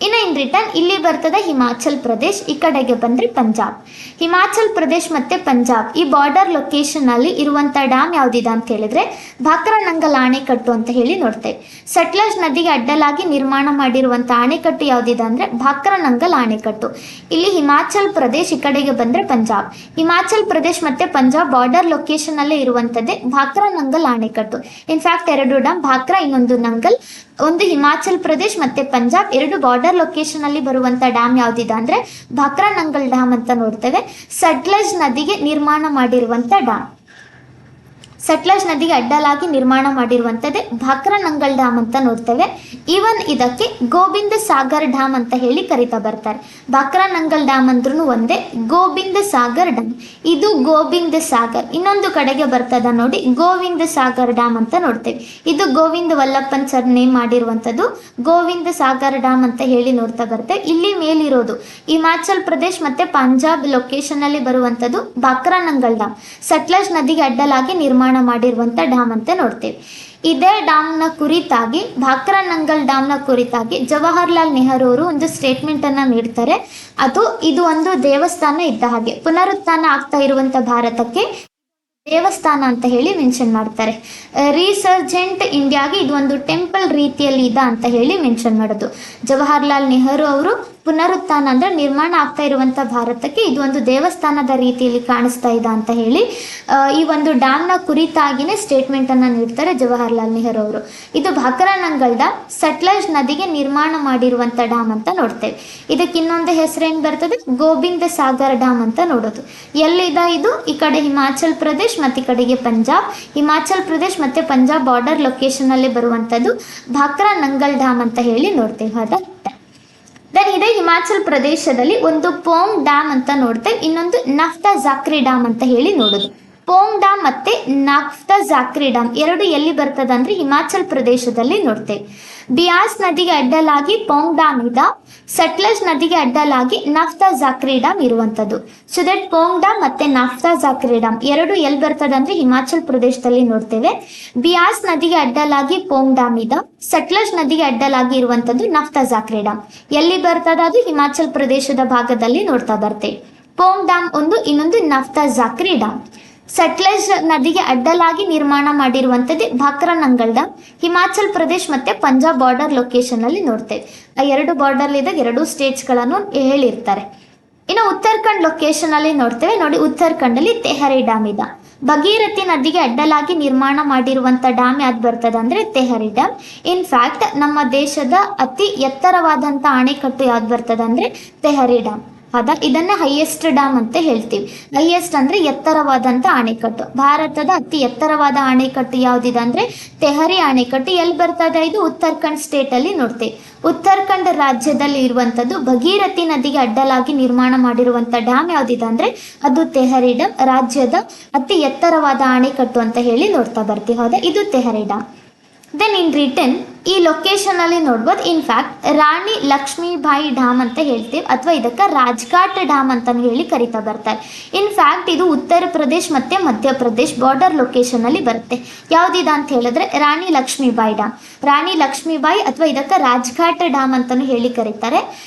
ಇನ್ನು ಇನ್ ರಿಟರ್ನ್ ಇಲ್ಲಿ ಬರ್ತದೆ ಹಿಮಾಚಲ್ ಪ್ರದೇಶ್, ಈ ಕಡೆಗೆ ಬಂದರೆ ಪಂಜಾಬ್. ಹಿಮಾಚಲ್ ಪ್ರದೇಶ್ ಮತ್ತು ಪಂಜಾಬ್ ಈ ಬಾರ್ಡರ್ ಲೊಕೇಶನಲ್ಲಿ ಇರುವಂಥ ಡ್ಯಾಮ್ ಯಾವುದಿದೆ ಅಂತ ಹೇಳಿದರೆ ಭಾಕ್ರಾನಂಗಲ್ ಅಣೆಕಟ್ಟು ಅಂತ ಹೇಳಿ ನೋಡ್ತೇವೆ. ಸಟ್ಲಜ್ ನದಿಗೆ ಅಡ್ಡಲಾಗಿ ನಿರ್ಮಾಣ ಮಾಡಿರುವಂಥ ಅಣೆಕಟ್ಟು ಯಾವುದಿದೆ ಅಂದರೆ ಭಾಕ್ರಾನಂಗಲ್ ಅಣೆಕಟ್ಟು. ಇಲ್ಲಿ ಹಿಮಾಚಲ್ ಪ್ರದೇಶ್, ಈ ಕಡೆಗೆ ಬಂದರೆ ಪಂಜಾಬ್. ಹಿಮಾಚಲ್ ಪ್ರದೇಶ್ ಮತ್ತು ಪಂಜಾಬ್ ಬಾರ್ಡರ್ ಲೊಕೇಶನಲ್ಲೇ ಇರುವಂಥದ್ದೇ ಭಾಕ್ರಾನಂಗಲ್ ಅಣೆಕಟ್ಟು. ಇನ್ಫ್ಯಾಕ್ಟ್ ಎರಡು ಡ್ಯಾಮ್, ಭಾಕ್ರಾ ಇನ್ನೊಂದು ನಂಗಲ್, ಒಂದು ಹಿಮಾಚಲ್ ಪ್ರದೇಶ್ ಮತ್ತು ಪಂಜಾಬ್ ಎರಡು ಬಾರ್ಡರ್ ಲೊಕೇಶನಲ್ಲಿ ಬರುವಂಥ ಡ್ಯಾಮ್ ಯಾವುದಿದೆ ಅಂದರೆ ಭಾಕ್ರಾನಂಗಲ್ ಡ್ಯಾಮ್ ಅಂತ ನೋಡ್ತೇವೆ. ಸಟ್ಲಜ್ ನದಿಗೆ ನಿರ್ಮಾಣ ಮಾಡಿರುವಂಥ ಡ್ಯಾಮ್. ಸಟ್ಲಜ್ ನದಿಗೆ ಅಡ್ಡಲಾಗಿ ನಿರ್ಮಾಣ ಮಾಡಿರುವಂಥದ್ದೇ ಭಾಕ್ರಾನಂಗಲ್ ಡ್ಯಾಮ್ ಅಂತ ನೋಡ್ತೇವೆ. ಈವನ್ ಇದಕ್ಕೆ ಗೋವಿಂದ ಸಾಗರ್ ಡ್ಯಾಮ್ ಅಂತ ಹೇಳಿ ಕರಿತಾ ಬರ್ತಾರೆ. ಭಾಕ್ರಾನಂಗಲ್ ಡ್ಯಾಮ್ ಅಂದ್ರೂ ಒಂದೇ, ಗೋವಿಂದ ಸಾಗರ್ ಡ್ಯಾಮ್ ಇದು ಗೋವಿಂದ ಸಾಗರ್, ಇನ್ನೊಂದು ಕಡೆಗೆ ಬರ್ತದ ನೋಡಿ ಗೋವಿಂದ ಸಾಗರ್ ಡ್ಯಾಮ್ ಅಂತ ನೋಡ್ತೇವೆ. ಇದು ಗೋವಿಂದ ವಲ್ಲಪ್ಪನ್ ಸರ್ ನೇಮ್ ಮಾಡಿರುವಂಥದ್ದು ಗೋವಿಂದ ಸಾಗರ್ ಡ್ಯಾಮ್ ಅಂತ ಹೇಳಿ ನೋಡ್ತಾ ಬರ್ತೇವೆ. ಇಲ್ಲಿ ಮೇಲಿರೋದು ಹಿಮಾಚಲ್ ಪ್ರದೇಶ್ ಮತ್ತೆ ಪಂಜಾಬ್ ಲೊಕೇಶನ್ ಅಲ್ಲಿ ಬರುವಂಥದ್ದು ಭಾಕ್ರಾನಂಗಲ್ ಡ್ಯಾಮ್, ಸಟ್ಲಜ್ ನದಿಗೆ ಅಡ್ಡಲಾಗಿ ನಿರ್ಮಾಣ ಮಾಡಿರುವಂಥ ಡ್ಯಾಮ್ ಅಂತ ನೋಡ್ತೇವೆ. ಇದೇ ಡ್ಯಾಮ್ನ ಕುರಿತಾಗಿ ಭಾಕ್ರಾನಂಗಲ್ ಡ್ಯಾಮ್ನ ಕುರಿತಾಗಿ ಜವಾಹರ್ಲಾಲ್ ನೆಹರು ಅವರು ಒಂದು ಸ್ಟೇಟ್ಮೆಂಟ್ ಅನ್ನ ನೀಡ್ತಾರೆ. ಇದು ಒಂದು ದೇವಸ್ಥಾನ ಇದ್ದ ಹಾಗೆ, ಪುನರುತ್ಥಾನ ಆಗ್ತಾ ಇರುವಂಥ ಭಾರತಕ್ಕೆ ದೇವಸ್ಥಾನ ಅಂತ ಹೇಳಿ ಮೆನ್ಷನ್ ಮಾಡ್ತಾರೆ. ರೀಸರ್ಜೆಂಟ್ ಇಂಡಿಯಾಗೆ ಇದು ಒಂದು ಟೆಂಪಲ್ ರೀತಿಯಲ್ಲಿ ಇದೆ ಅಂತ ಹೇಳಿ ಮೆನ್ಷನ್ ಮಾಡೋದು. ಜವಾಹರ್ಲಾಲ್ ನೆಹರು ಅವರು ಪುನರುತ್ಥಾನ ಅಂದರೆ ನಿರ್ಮಾಣ ಆಗ್ತಾ ಇರುವಂಥ ಭಾರತಕ್ಕೆ ಇದು ಒಂದು ದೇವಸ್ಥಾನದ ರೀತಿಯಲ್ಲಿ ಕಾಣಿಸ್ತಾ ಇದೆ ಅಂತ ಹೇಳಿ ಈ ಒಂದು ಡ್ಯಾಮ್ನ ಕುರಿತಾಗಿನೇ ಸ್ಟೇಟ್ಮೆಂಟನ್ನು ನೀಡ್ತಾರೆ ಜವಾಹರ್ಲಾಲ್ ನೆಹರು ಅವರು. ಇದು ಭಾಕ್ರಾನಂಗಲ್ ಡ್ಯಾಮ್ ಸಟ್ಲಜ್ ನದಿಗೆ ನಿರ್ಮಾಣ ಮಾಡಿರುವಂಥ ಡ್ಯಾಮ್ ಅಂತ ನೋಡ್ತೇವೆ. ಇದಕ್ಕೆ ಇನ್ನೊಂದು ಹೆಸರೇನು ಬರ್ತದೆ, ಗೋವಿಂದ ಸಾಗರ್ ಡ್ಯಾಮ್ ಅಂತ ನೋಡೋದು. ಎಲ್ಲಿದೆ ಇದು? ಈ ಕಡೆ ಹಿಮಾಚಲ್ ಪ್ರದೇಶ್ ಮತ್ತು ಈ ಕಡೆಗೆ ಪಂಜಾಬ್, ಹಿಮಾಚಲ್ ಪ್ರದೇಶ್ ಮತ್ತು ಪಂಜಾಬ್ ಬಾರ್ಡರ್ ಲೊಕೇಶನಲ್ಲಿ ಬರುವಂಥದ್ದು ಭಾಕ್ರಾನಂಗಲ್ ಡ್ಯಾಮ್ ಅಂತ ಹೇಳಿ ನೋಡ್ತೇವೆ. ಹೌದಾ? ದೆನ್ ಇದೇ ಹಿಮಾಚಲ್ ಪ್ರದೇಶದಲ್ಲಿ ಒಂದು ಪೋಂಗ್ ಡ್ಯಾಮ್ ಅಂತ ನೋಡ್ತೇವೆ, ಇನ್ನೊಂದು ನಫ್ತಾ ಜಾಕ್ರಿ ಡ್ಯಾಮ್ ಅಂತ ಹೇಳಿ ನೋಡೋದು. ಪೋಂಗ್ ಡ್ಯಾಮ್ ಮತ್ತೆ ನಫ್ತಾ ಜಾಕ್ರಿ ಡ್ಯಾಮ್ ಎರಡು ಎಲ್ಲಿ ಬರ್ತದೆ ಅಂದರೆ ಹಿಮಾಚಲ್ ಪ್ರದೇಶದಲ್ಲಿ ನೋಡ್ತೇವೆ. ಬಿಯಾಸ್ ನದಿಗೆ ಅಡ್ಡಲಾಗಿ ಪೋಂಗ್ ಡ್ಯಾಮ್ ಇದೆ, ಸಟ್ಲಜ್ ನದಿಗೆ ಅಡ್ಡಲಾಗಿ ನಫ್ತಾ ಜಾಕ್ರಿ ಡ್ಯಾಮ್ ಇರುವಂಥದ್ದು. ಸೊ ದಟ್ ಪೋಂಗ್ ಡ್ಯಾಮ್ ಮತ್ತೆ ನಫ್ತಾ ಜಾಕ್ರಿ ಡ್ಯಾಮ್ ಎರಡು ಎಲ್ಲಿ ಬರ್ತದೆ ಅಂದರೆ ಹಿಮಾಚಲ್ ಪ್ರದೇಶದಲ್ಲಿ ನೋಡ್ತೇವೆ. ಬಿಯಾಸ್ ನದಿಗೆ ಅಡ್ಡಲಾಗಿ ಪೋಂಗ್ ಡ್ಯಾಮ್ ಇದೆ, ಸಟ್ಲಜ್ ನದಿಗೆ ಅಡ್ಡಲಾಗಿ ಇರುವಂಥದ್ದು ನಫ್ತಾ ಜಾಕ್ರಿ ಡ್ಯಾಮ್ ಎಲ್ಲಿ ಬರ್ತದೆ? ಅದು ಹಿಮಾಚಲ್ ಪ್ರದೇಶದ ಭಾಗದಲ್ಲಿ ನೋಡ್ತಾ ಬರ್ತೇವೆ. ಪೋಂಗ್ ಡ್ಯಾಮ್ ಒಂದು, ಇನ್ನೊಂದು ನಫ್ತಾ ಜಾಕ್ರಿ ಡ್ಯಾಮ್. ಸಟ್ಲೆಜ್ ನದಿಗೆ ಅಡ್ಡಲಾಗಿ ನಿರ್ಮಾಣ ಮಾಡಿರುವಂಥದ್ದು ಭಾಕ್ರಾನಂಗಲ್ ಡ್ಯಾಮ್, ಹಿಮಾಚಲ್ ಪ್ರದೇಶ್ ಮತ್ತು ಪಂಜಾಬ್ ಬಾರ್ಡರ್ ಲೊಕೇಶನಲ್ಲಿ ನೋಡ್ತೇವೆ. ಆ ಎರಡು ಬಾರ್ಡರ್ಲಿದ್ದಾಗ ಎರಡು ಸ್ಟೇಟ್ಸ್ಗಳನ್ನು ಹೇಳಿರ್ತಾರೆ. ಇನ್ನು ಉತ್ತರಾಖಂಡ್ ಲೊಕೇಶನಲ್ಲಿ ನೋಡ್ತೇವೆ ನೋಡಿ, ಉತ್ತರಾಖಂಡಲ್ಲಿ ತೆಹರಿ ಡ್ಯಾಮ್ ಇದೆ. ಭಗೀರಥಿ ನದಿಗೆ ಅಡ್ಡಲಾಗಿ ನಿರ್ಮಾಣ ಮಾಡಿರುವಂಥ ಡ್ಯಾಮ್ ಯಾವ್ದು ಬರ್ತದೆ ಅಂದರೆ ತೆಹರಿ ಡ್ಯಾಮ್. ಇನ್ಫ್ಯಾಕ್ಟ್ ನಮ್ಮ ದೇಶದ ಅತಿ ಎತ್ತರವಾದಂಥ ಅಣೆಕಟ್ಟು ಯಾವ್ದು ಬರ್ತದೆ ಅಂದರೆ ತೆಹರಿ ಡ್ಯಾಮ್. ಇದನ್ನ ಹೈಯೆಸ್ಟ್ ಡ್ಯಾಮ್ ಅಂತ ಹೇಳ್ತೀವಿ. ಹೈಯೆಸ್ಟ್ ಅಂದ್ರೆ ಎತ್ತರವಾದಂಥ ಅಣೆಕಟ್ಟು. ಭಾರತದ ಅತಿ ಎತ್ತರವಾದ ಅಣೆಕಟ್ಟು ಯಾವುದಿದೆ ಅಂದ್ರೆ ತೆಹರಿ ಅಣೆಕಟ್ಟು. ಎಲ್ಲಿ ಬರ್ತದೆ? ಇದು ಉತ್ತರಾಖಂಡ್ ಸ್ಟೇಟ್ ಅಲ್ಲಿ ನೋಡ್ತೇವೆ. ಉತ್ತರಾಖಂಡ್ ರಾಜ್ಯದಲ್ಲಿ ಇರುವಂಥದ್ದು ಭಗೀರಥಿ ನದಿಗೆ ಅಡ್ಡಲಾಗಿ ನಿರ್ಮಾಣ ಮಾಡಿರುವಂಥ ಡ್ಯಾಮ್ ಯಾವುದಿದೆ ಅಂದ್ರೆ ಅದು ತೆಹರಿ ಡ್ಯಾಮ್, ರಾಜ್ಯದ ಅತಿ ಎತ್ತರವಾದ ಅಣೆಕಟ್ಟು ಅಂತ ಹೇಳಿ ನೋಡ್ತಾ ಬರ್ತೀವಿ. ಹೌದಾ? ಇದು Tehri dam. Then in return ಈ ಲೊಕೇಶನಲ್ಲಿ ನೋಡ್ಬೋದು. ಇನ್ಫ್ಯಾಕ್ಟ್ ರಾಣಿ ಲಕ್ಷ್ಮೀಬಾಯಿ ಡ್ಯಾಮ್ ಅಂತ ಹೇಳ್ತೀವಿ, ಅಥವಾ ಇದಕ್ಕೆ ರಾಜ್ಘಾಟ್ ಡ್ಯಾಮ್ ಅಂತ ಹೇಳಿ ಕರಿತಾ ಬರ್ತಾರೆ. ಇನ್ಫ್ಯಾಕ್ಟ್ ಇದು ಉತ್ತರ ಪ್ರದೇಶ್ ಮತ್ತು ಮಧ್ಯಪ್ರದೇಶ್ ಬಾರ್ಡರ್ ಲೊಕೇಶನಲ್ಲಿ ಬರುತ್ತೆ. ಯಾವುದಿದೆ ಅಂತ ಹೇಳಿದ್ರೆ ರಾಣಿ ಲಕ್ಷ್ಮೀಬಾಯಿ ಡ್ಯಾಮ್, ರಾಣಿ ಲಕ್ಷ್ಮೀಬಾಯಿ ಅಥವಾ ಇದಕ್ಕೆ ರಾಜ್ಘಾಟ್ ಡ್ಯಾಮ್ ಅಂತಲೂ ಹೇಳಿ ಕರೀತಾರೆ.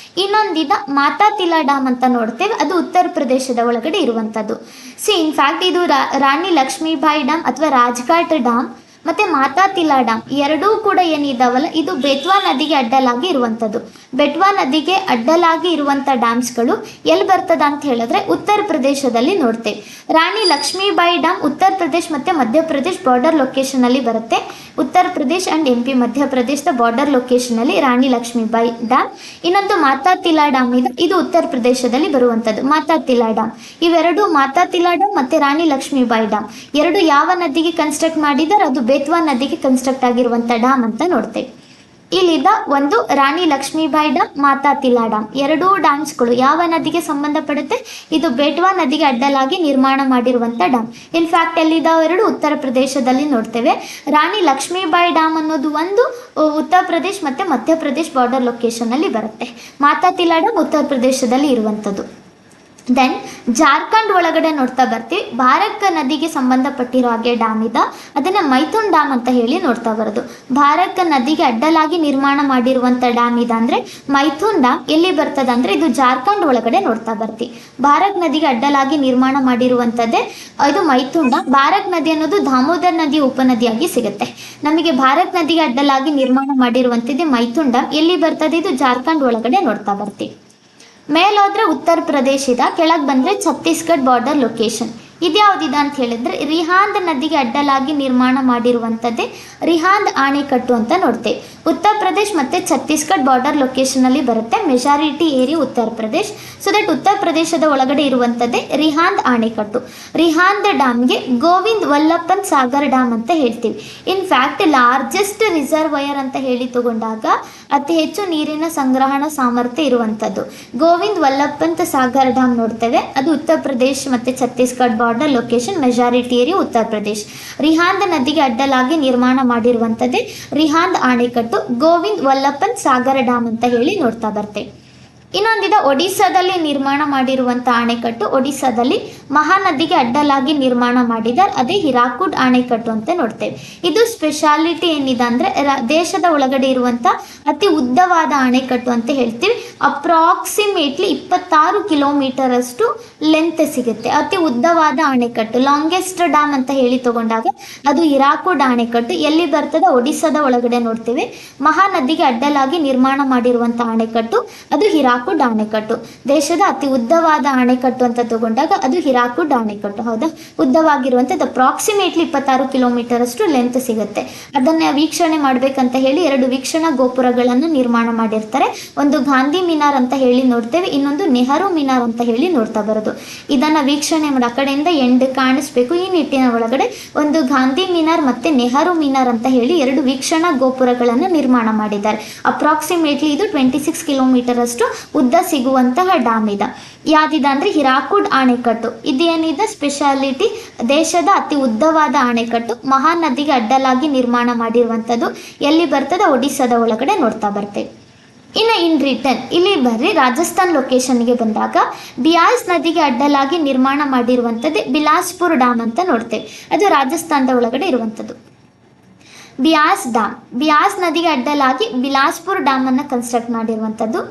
ಇನ್ನೊಂದಿದ ಮಾತಾ ತಿಲಾ ಡ್ಯಾಮ್ ಅಂತ ನೋಡ್ತೇವೆ, ಅದು ಉತ್ತರ ಪ್ರದೇಶದ ಒಳಗಡೆ ಇರುವಂಥದ್ದು. ಇನ್ಫ್ಯಾಕ್ಟ್ ಇದು ರಾಣಿ ಲಕ್ಷ್ಮೀಬಾಯಿ ಡ್ಯಾಮ್ ಅಥವಾ ರಾಜ್ಘಾಟ್ ಡ್ಯಾಮ್ ಮತ್ತು ಮಾತಾ ತಿಲಾ ಡ್ಯಾಮ್ ಎರಡೂ ಕೂಡ ಏನಿದಾವಲ್ಲ ಇದು ಬೆಟ್ವಾ ನದಿಗೆ ಅಡ್ಡಲಾಗಿ ಇರುವಂಥದ್ದು. ಬೆಟ್ವಾ ನದಿಗೆ ಅಡ್ಡಲಾಗಿ ಇರುವಂಥ ಡ್ಯಾಮ್ಸ್ಗಳು ಎಲ್ಲಿ ಬರ್ತದ ಅಂತ ಹೇಳಿದ್ರೆ ಉತ್ತರ ಪ್ರದೇಶದಲ್ಲಿ ನೋಡ್ತೇವೆ. ರಾಣಿ ಲಕ್ಷ್ಮೀಬಾಯಿ ಡ್ಯಾಮ್ ಉತ್ತರ ಪ್ರದೇಶ್ ಮತ್ತು ಮಧ್ಯಪ್ರದೇಶ್ ಬಾರ್ಡರ್ ಲೊಕೇಶನಲ್ಲಿ ಬರುತ್ತೆ. ಉತ್ತರ ಪ್ರದೇಶ್ ಆ್ಯಂಡ್ MP ಮಧ್ಯಪ್ರದೇಶದ ಬಾರ್ಡರ್ ಲೊಕೇಶನಲ್ಲಿ ರಾಣಿ ಲಕ್ಷ್ಮೀಬಾಯಿ ಡ್ಯಾಮ್. ಇನ್ನೊಂದು ಮಾತಾ ತಿಲಾ ಡ್ಯಾಮ್ ಇದೆ, ಇದು ಉತ್ತರ ಪ್ರದೇಶದಲ್ಲಿ ಬರುವಂಥದ್ದು ಮಾತಾ ತಿಲಾ ಡ್ಯಾಮ್. ಇವೆರಡು ಮಾತಾ ತಿಲಾ ಡ್ಯಾಮ್ ಮತ್ತು ರಾಣಿ ಲಕ್ಷ್ಮೀಬಾಯಿ ಡ್ಯಾಮ್ ಎರಡು ಯಾವ ನದಿಗೆ ಕನ್ಸ್ಟ್ರಕ್ಟ್ ಮಾಡಿದ್ದಾರೆ? ಅದು ಬೇತ್ವಾ ನದಿಗೆ ಕನ್ಸ್ಟ್ರಕ್ಟ್ ಆಗಿರುವಂಥ ಡ್ಯಾಮ್ ಅಂತ ನೋಡ್ತೇವೆ. ಇಲ್ಲಿದ್ದ ಒಂದು ರಾಣಿ ಲಕ್ಷ್ಮೀಬಾಯಿ ಡ್ಯಾಮ್, ಮಾತಾ ತಿಲಾ ಡ್ಯಾಮ್ ಎರಡೂ ಡ್ಯಾಮ್ಸ್ಗಳು ಯಾವ ನದಿಗೆ ಸಂಬಂಧಪಡುತ್ತೆ? ಇದು ಬೇಟ್ವಾ ನದಿಗೆ ಅಡ್ಡಲಾಗಿ ನಿರ್ಮಾಣ ಮಾಡಿರುವಂಥ ಡ್ಯಾಮ್. ಇನ್ಫ್ಯಾಕ್ಟ್ ಎಲ್ಲಿದ್ದಾವೆ ಎರಡು? ಉತ್ತರ ಪ್ರದೇಶದಲ್ಲಿ ನೋಡ್ತೇವೆ. ರಾಣಿ ಲಕ್ಷ್ಮೀಬಾಯಿ ಡ್ಯಾಮ್ ಅನ್ನೋದು ಒಂದು ಉತ್ತರ ಪ್ರದೇಶ್ ಮತ್ತು ಮಧ್ಯಪ್ರದೇಶ್ ಬಾರ್ಡರ್ ಲೊಕೇಶನಲ್ಲಿ ಬರುತ್ತೆ. ಮಾತಾ ತಿಲಾ ಡ್ಯಾಮ್ ಉತ್ತರ ಪ್ರದೇಶದಲ್ಲಿ ಇರುವಂಥದ್ದು. ದೆನ್ ಜಾರ್ಖಂಡ್ ಒಳಗಡೆ ನೋಡ್ತಾ ಬರ್ತೀವಿ. ಭಾರಕ್ ನದಿಗೆ ಸಂಬಂಧಪಟ್ಟಿರೋ ಹಾಗೆ ಡ್ಯಾಮ್ ಇದೆ, ಅದನ್ನು ಮೈಥುನ್ ಡ್ಯಾಮ್ ಅಂತ ಹೇಳಿ ನೋಡ್ತಾ ಬರೋದು. ಭಾರಕ್ ನದಿಗೆ ಅಡ್ಡಲಾಗಿ ನಿರ್ಮಾಣ ಮಾಡಿರುವಂಥ ಡ್ಯಾಮ್ ಇದೆ ಅಂದರೆ ಮೈಥುನ್ ಡ್ಯಾಮ್. ಎಲ್ಲಿ ಬರ್ತದೆ ಅಂದರೆ ಇದು ಜಾರ್ಖಂಡ್ ಒಳಗಡೆ ನೋಡ್ತಾ ಬರ್ತೀವಿ. ಭಾರಕ್ ನದಿಗೆ ಅಡ್ಡಲಾಗಿ ನಿರ್ಮಾಣ ಮಾಡಿರುವಂಥದ್ದೇ ಇದು ಮೈಥುನ್ ಡ್ಯಾಮ್. ಭಾರಕ್ ನದಿ ಅನ್ನೋದು ದಾಮೋದರ್ ನದಿಯ ಉಪನದಿಯಾಗಿ ಸಿಗುತ್ತೆ. ನಮಗೆ ಭಾರಕ್ ನದಿಗೆ ಅಡ್ಡಲಾಗಿ ನಿರ್ಮಾಣ ಮಾಡಿರುವಂಥದ್ದೇ ಮೈಥುನ್ ಡ್ಯಾಮ್. ಎಲ್ಲಿ ಬರ್ತದೆ? ಇದು ಜಾರ್ಖಂಡ್ ಒಳಗಡೆ ನೋಡ್ತಾ ಬರ್ತೀವಿ. ಮೇಲೋದ್ರೆ ಉತ್ತರ ಪ್ರದೇಶ ಇದೆ, ಕೆಳಗೆ ಬಂದರೆ ಛತ್ತೀಸ್ಗಢ ಬಾರ್ಡರ್ ಲೊಕೇಶನ್. ಇದ್ಯಾವುದಿದೆ ಅಂತ ಹೇಳಿದ್ರೆ ರಿಹಾಂದ್ ನದಿಗೆ ಅಡ್ಡಲಾಗಿ ನಿರ್ಮಾಣ ಮಾಡಿರುವಂಥದ್ದೇ ರಿಹಾಂದ್ ಆಣೆಕಟ್ಟು ಅಂತ ನೋಡ್ತೇವೆ. ಉತ್ತರ ಪ್ರದೇಶ್ ಮತ್ತು ಛತ್ತೀಸ್ಗಢ ಬಾರ್ಡರ್ ಲೊಕೇಶನಲ್ಲಿ ಬರುತ್ತೆ. Majority area Uttar Pradesh. So that ಉತ್ತರ ಪ್ರದೇಶದ ಒಳಗಡೆ ಇರುವಂಥದ್ದೇ ರಿಹಾಂದ್ ಆಣೆಕಟ್ಟು. ರಿಹಾಂದ್ ಡ್ಯಾಮ್ಗೆ ಗೋವಿಂದ್ ವಲ್ಲಭಪಂತ್ ಸಾಗರ್ ಡ್ಯಾಮ್ ಅಂತ ಹೇಳ್ತೀವಿ. ಇನ್ ಫ್ಯಾಕ್ಟ್ ಲಾರ್ಜೆಸ್ಟ್ ರಿಸರ್ವಯರ್ ಅಂತ ಹೇಳಿ ತಗೊಂಡಾಗ ಅತಿ ಹೆಚ್ಚು ನೀರಿನ ಸಂಗ್ರಹಣ ಸಾಮರ್ಥ್ಯ ಇರುವಂಥದ್ದು ಗೋವಿಂದ್ ವಲ್ಲಭಪಂತ್ ಸಾಗರ್ ಡ್ಯಾಮ್ ನೋಡ್ತೇವೆ. ಅದು ಉತ್ತರ ಪ್ರದೇಶ್ ಮತ್ತು Chhattisgarh border location, majority area Uttar Pradesh. Rihand ನದಿಗೆ ಅಡ್ಡಲಾಗಿ ನಿರ್ಮಾಣ ಮಾಡಿರುವಂಥದ್ದೇ ರಿಹಾಂದ್ ಆಣೆಕಟ್ಟು, ಗೋವಿಂದ್ ವಲ್ಲಭಪಂತ್ ಸಾಗರ್ ಡ್ಯಾಮ್ ಅಂತ ಹೇಳಿ ನೋಡ್ತಾ ಬರ್ತೇವೆ. ಇನ್ನೊಂದಿದೆ ಒಡಿಸ್ಸಾದಲ್ಲಿ ನಿರ್ಮಾಣ ಮಾಡಿರುವಂಥ ಆಣೆಕಟ್ಟು. ಒಡಿಸ್ಸಾದಲ್ಲಿ ಮಹಾನದಿಗೆ ಅಡ್ಡಲಾಗಿ ನಿರ್ಮಾಣ ಮಾಡಿದ್ದಾರೆ, ಅದೇ ಹಿರಾಕುಡ್ ಆಣೆಕಟ್ಟು ಅಂತ ನೋಡ್ತೇವೆ. ಇದು ಸ್ಪೆಷಾಲಿಟಿ ಏನಿದೆ ಅಂದರೆ ದೇಶದ ಒಳಗಡೆ ಇರುವಂಥ ಅತಿ ಉದ್ದವಾದ ಆಣೆಕಟ್ಟು ಅಂತ ಹೇಳ್ತೀವಿ. ಅಪ್ರಾಕ್ಸಿಮೇಟ್ಲಿ 26 ಕಿಲೋಮೀಟರ್ ಅಷ್ಟು ಲೆಂತ್ ಸಿಗುತ್ತೆ. ಅತಿ ಉದ್ದವಾದ ಆಣೆಕಟ್ಟು, ಲಾಂಗೆಸ್ಟ್ ಡ್ಯಾಮ್ ಅಂತ ಹೇಳಿ ತಗೊಂಡಾಗ ಅದು ಹಿರಾಕುಡ್ ಆಣೆಕಟ್ಟು. ಎಲ್ಲಿ ಬರ್ತದೆ? ಒಡಿಸ್ಸಾದ ಒಳಗಡೆ ನೋಡ್ತೇವೆ. ಮಹಾನದಿಗೆ ಅಡ್ಡಲಾಗಿ ನಿರ್ಮಾಣ ಮಾಡಿರುವಂಥ ಆಣೆಕಟ್ಟು ಅದು ಹಿರಾಕುಡ್ ಆಣೆಕಟ್ಟು. ದೇಶದ ಅತಿ ಉದ್ದವಾದ ಆಣೆಕಟ್ಟು ಅಂತ ತಗೊಂಡಾಗ ಅದು ಹಿರಾಕುಡ್ ಆಣೆಕಟ್ಟು. ಹೌದಾ? ಉದ್ದವಾಗಿರುವಂಥದ್ದು ಅಪ್ರಾಕ್ಸಿಮೇಟ್ಲಿ 26 ಕಿಲೋಮೀಟರ್ ಅಷ್ಟು ಲೆಂತ್ ಸಿಗುತ್ತೆ. ಅದನ್ನ ವೀಕ್ಷಣೆ ಮಾಡ್ಬೇಕಂತ ಹೇಳಿ 2 ವೀಕ್ಷಣಾ ಗೋಪುರಗಳನ್ನು ನಿರ್ಮಾಣ ಮಾಡಿರ್ತಾರೆ. ಒಂದು ಗಾಂಧಿ ಮಿನಾರ್ ಅಂತ ಹೇಳಿ ನೋಡ್ತೇವೆ, ಇನ್ನೊಂದು ನೆಹರು ಮಿನಾರ್ ಅಂತ ಹೇಳಿ ನೋಡ್ತಾ ಬರೋದು. ಇದನ್ನ ವೀಕ್ಷಣೆ ಮಾಡಿ ಆ ಕಡೆಯಿಂದ ಎಂಡ್ ಕಾಣಿಸ್ಬೇಕು. ಈ ನಿಟ್ಟಿನ ಒಳಗಡೆ ಒಂದು ಗಾಂಧಿ ಮಿನಾರ್ ಮತ್ತೆ ನೆಹರು ಮಿನಾರ್ ಅಂತ ಹೇಳಿ 2 ವೀಕ್ಷಣಾ ಗೋಪುರಗಳನ್ನು ನಿರ್ಮಾಣ ಮಾಡಿದ್ದಾರೆ. ಅಪ್ರಾಕ್ಸಿಮೇಟ್ಲಿ ಇದು 26 ಕಿಲೋಮೀಟರ್ ಅಷ್ಟು ಉದ್ದ ಸಿಗುವಂತಹ ಡ್ಯಾಮ್ ಇದೆ. ಯಾವ್ದಿದೆ ಅಂದರೆ ಹಿರಾಕುಡ್ ಆಣೆಕಟ್ಟು. ಇದೇನಿದೆ ಸ್ಪೆಷಾಲಿಟಿ? ದೇಶದ ಅತಿ ಉದ್ದವಾದ ಆಣೆಕಟ್ಟು, ಮಹಾನದಿಗೆ ಅಡ್ಡಲಾಗಿ ನಿರ್ಮಾಣ ಮಾಡಿರುವಂಥದ್ದು. ಎಲ್ಲಿ ಬರ್ತದೆ? ಒಡಿಸ್ಸಾದ ಒಳಗಡೆ ನೋಡ್ತಾ ಬರ್ತೇವೆ. ಇನ್ನು ಇನ್ ರಿಟರ್ನ್ ಇಲ್ಲಿ ಬರ್ರಿ ರಾಜಸ್ಥಾನ್ ಲೊಕೇಶನ್ಗೆ ಬಂದಾಗ ಬಿಯಾಸ್ ನದಿಗೆ ಅಡ್ಡಲಾಗಿ ನಿರ್ಮಾಣ ಮಾಡಿರುವಂಥದ್ದು ಬಿಲಾಸ್ಪುರ್ ಡ್ಯಾಮ್ ಅಂತ ನೋಡ್ತೇವೆ. ಅದು ರಾಜಸ್ಥಾನದ ಒಳಗಡೆ ಇರುವಂಥದ್ದು ಬಿಯಾಸ್ ಡ್ಯಾಮ್. ಬಿಯಾಸ್ ನದಿಗೆ ಅಡ್ಡಲಾಗಿ ಬಿಲಾಸ್ಪುರ್ ಡ್ಯಾಮ್ ಅನ್ನು ಕನ್ಸ್ಟ್ರಕ್ಟ್ ಮಾಡಿರುವಂಥದ್ದು.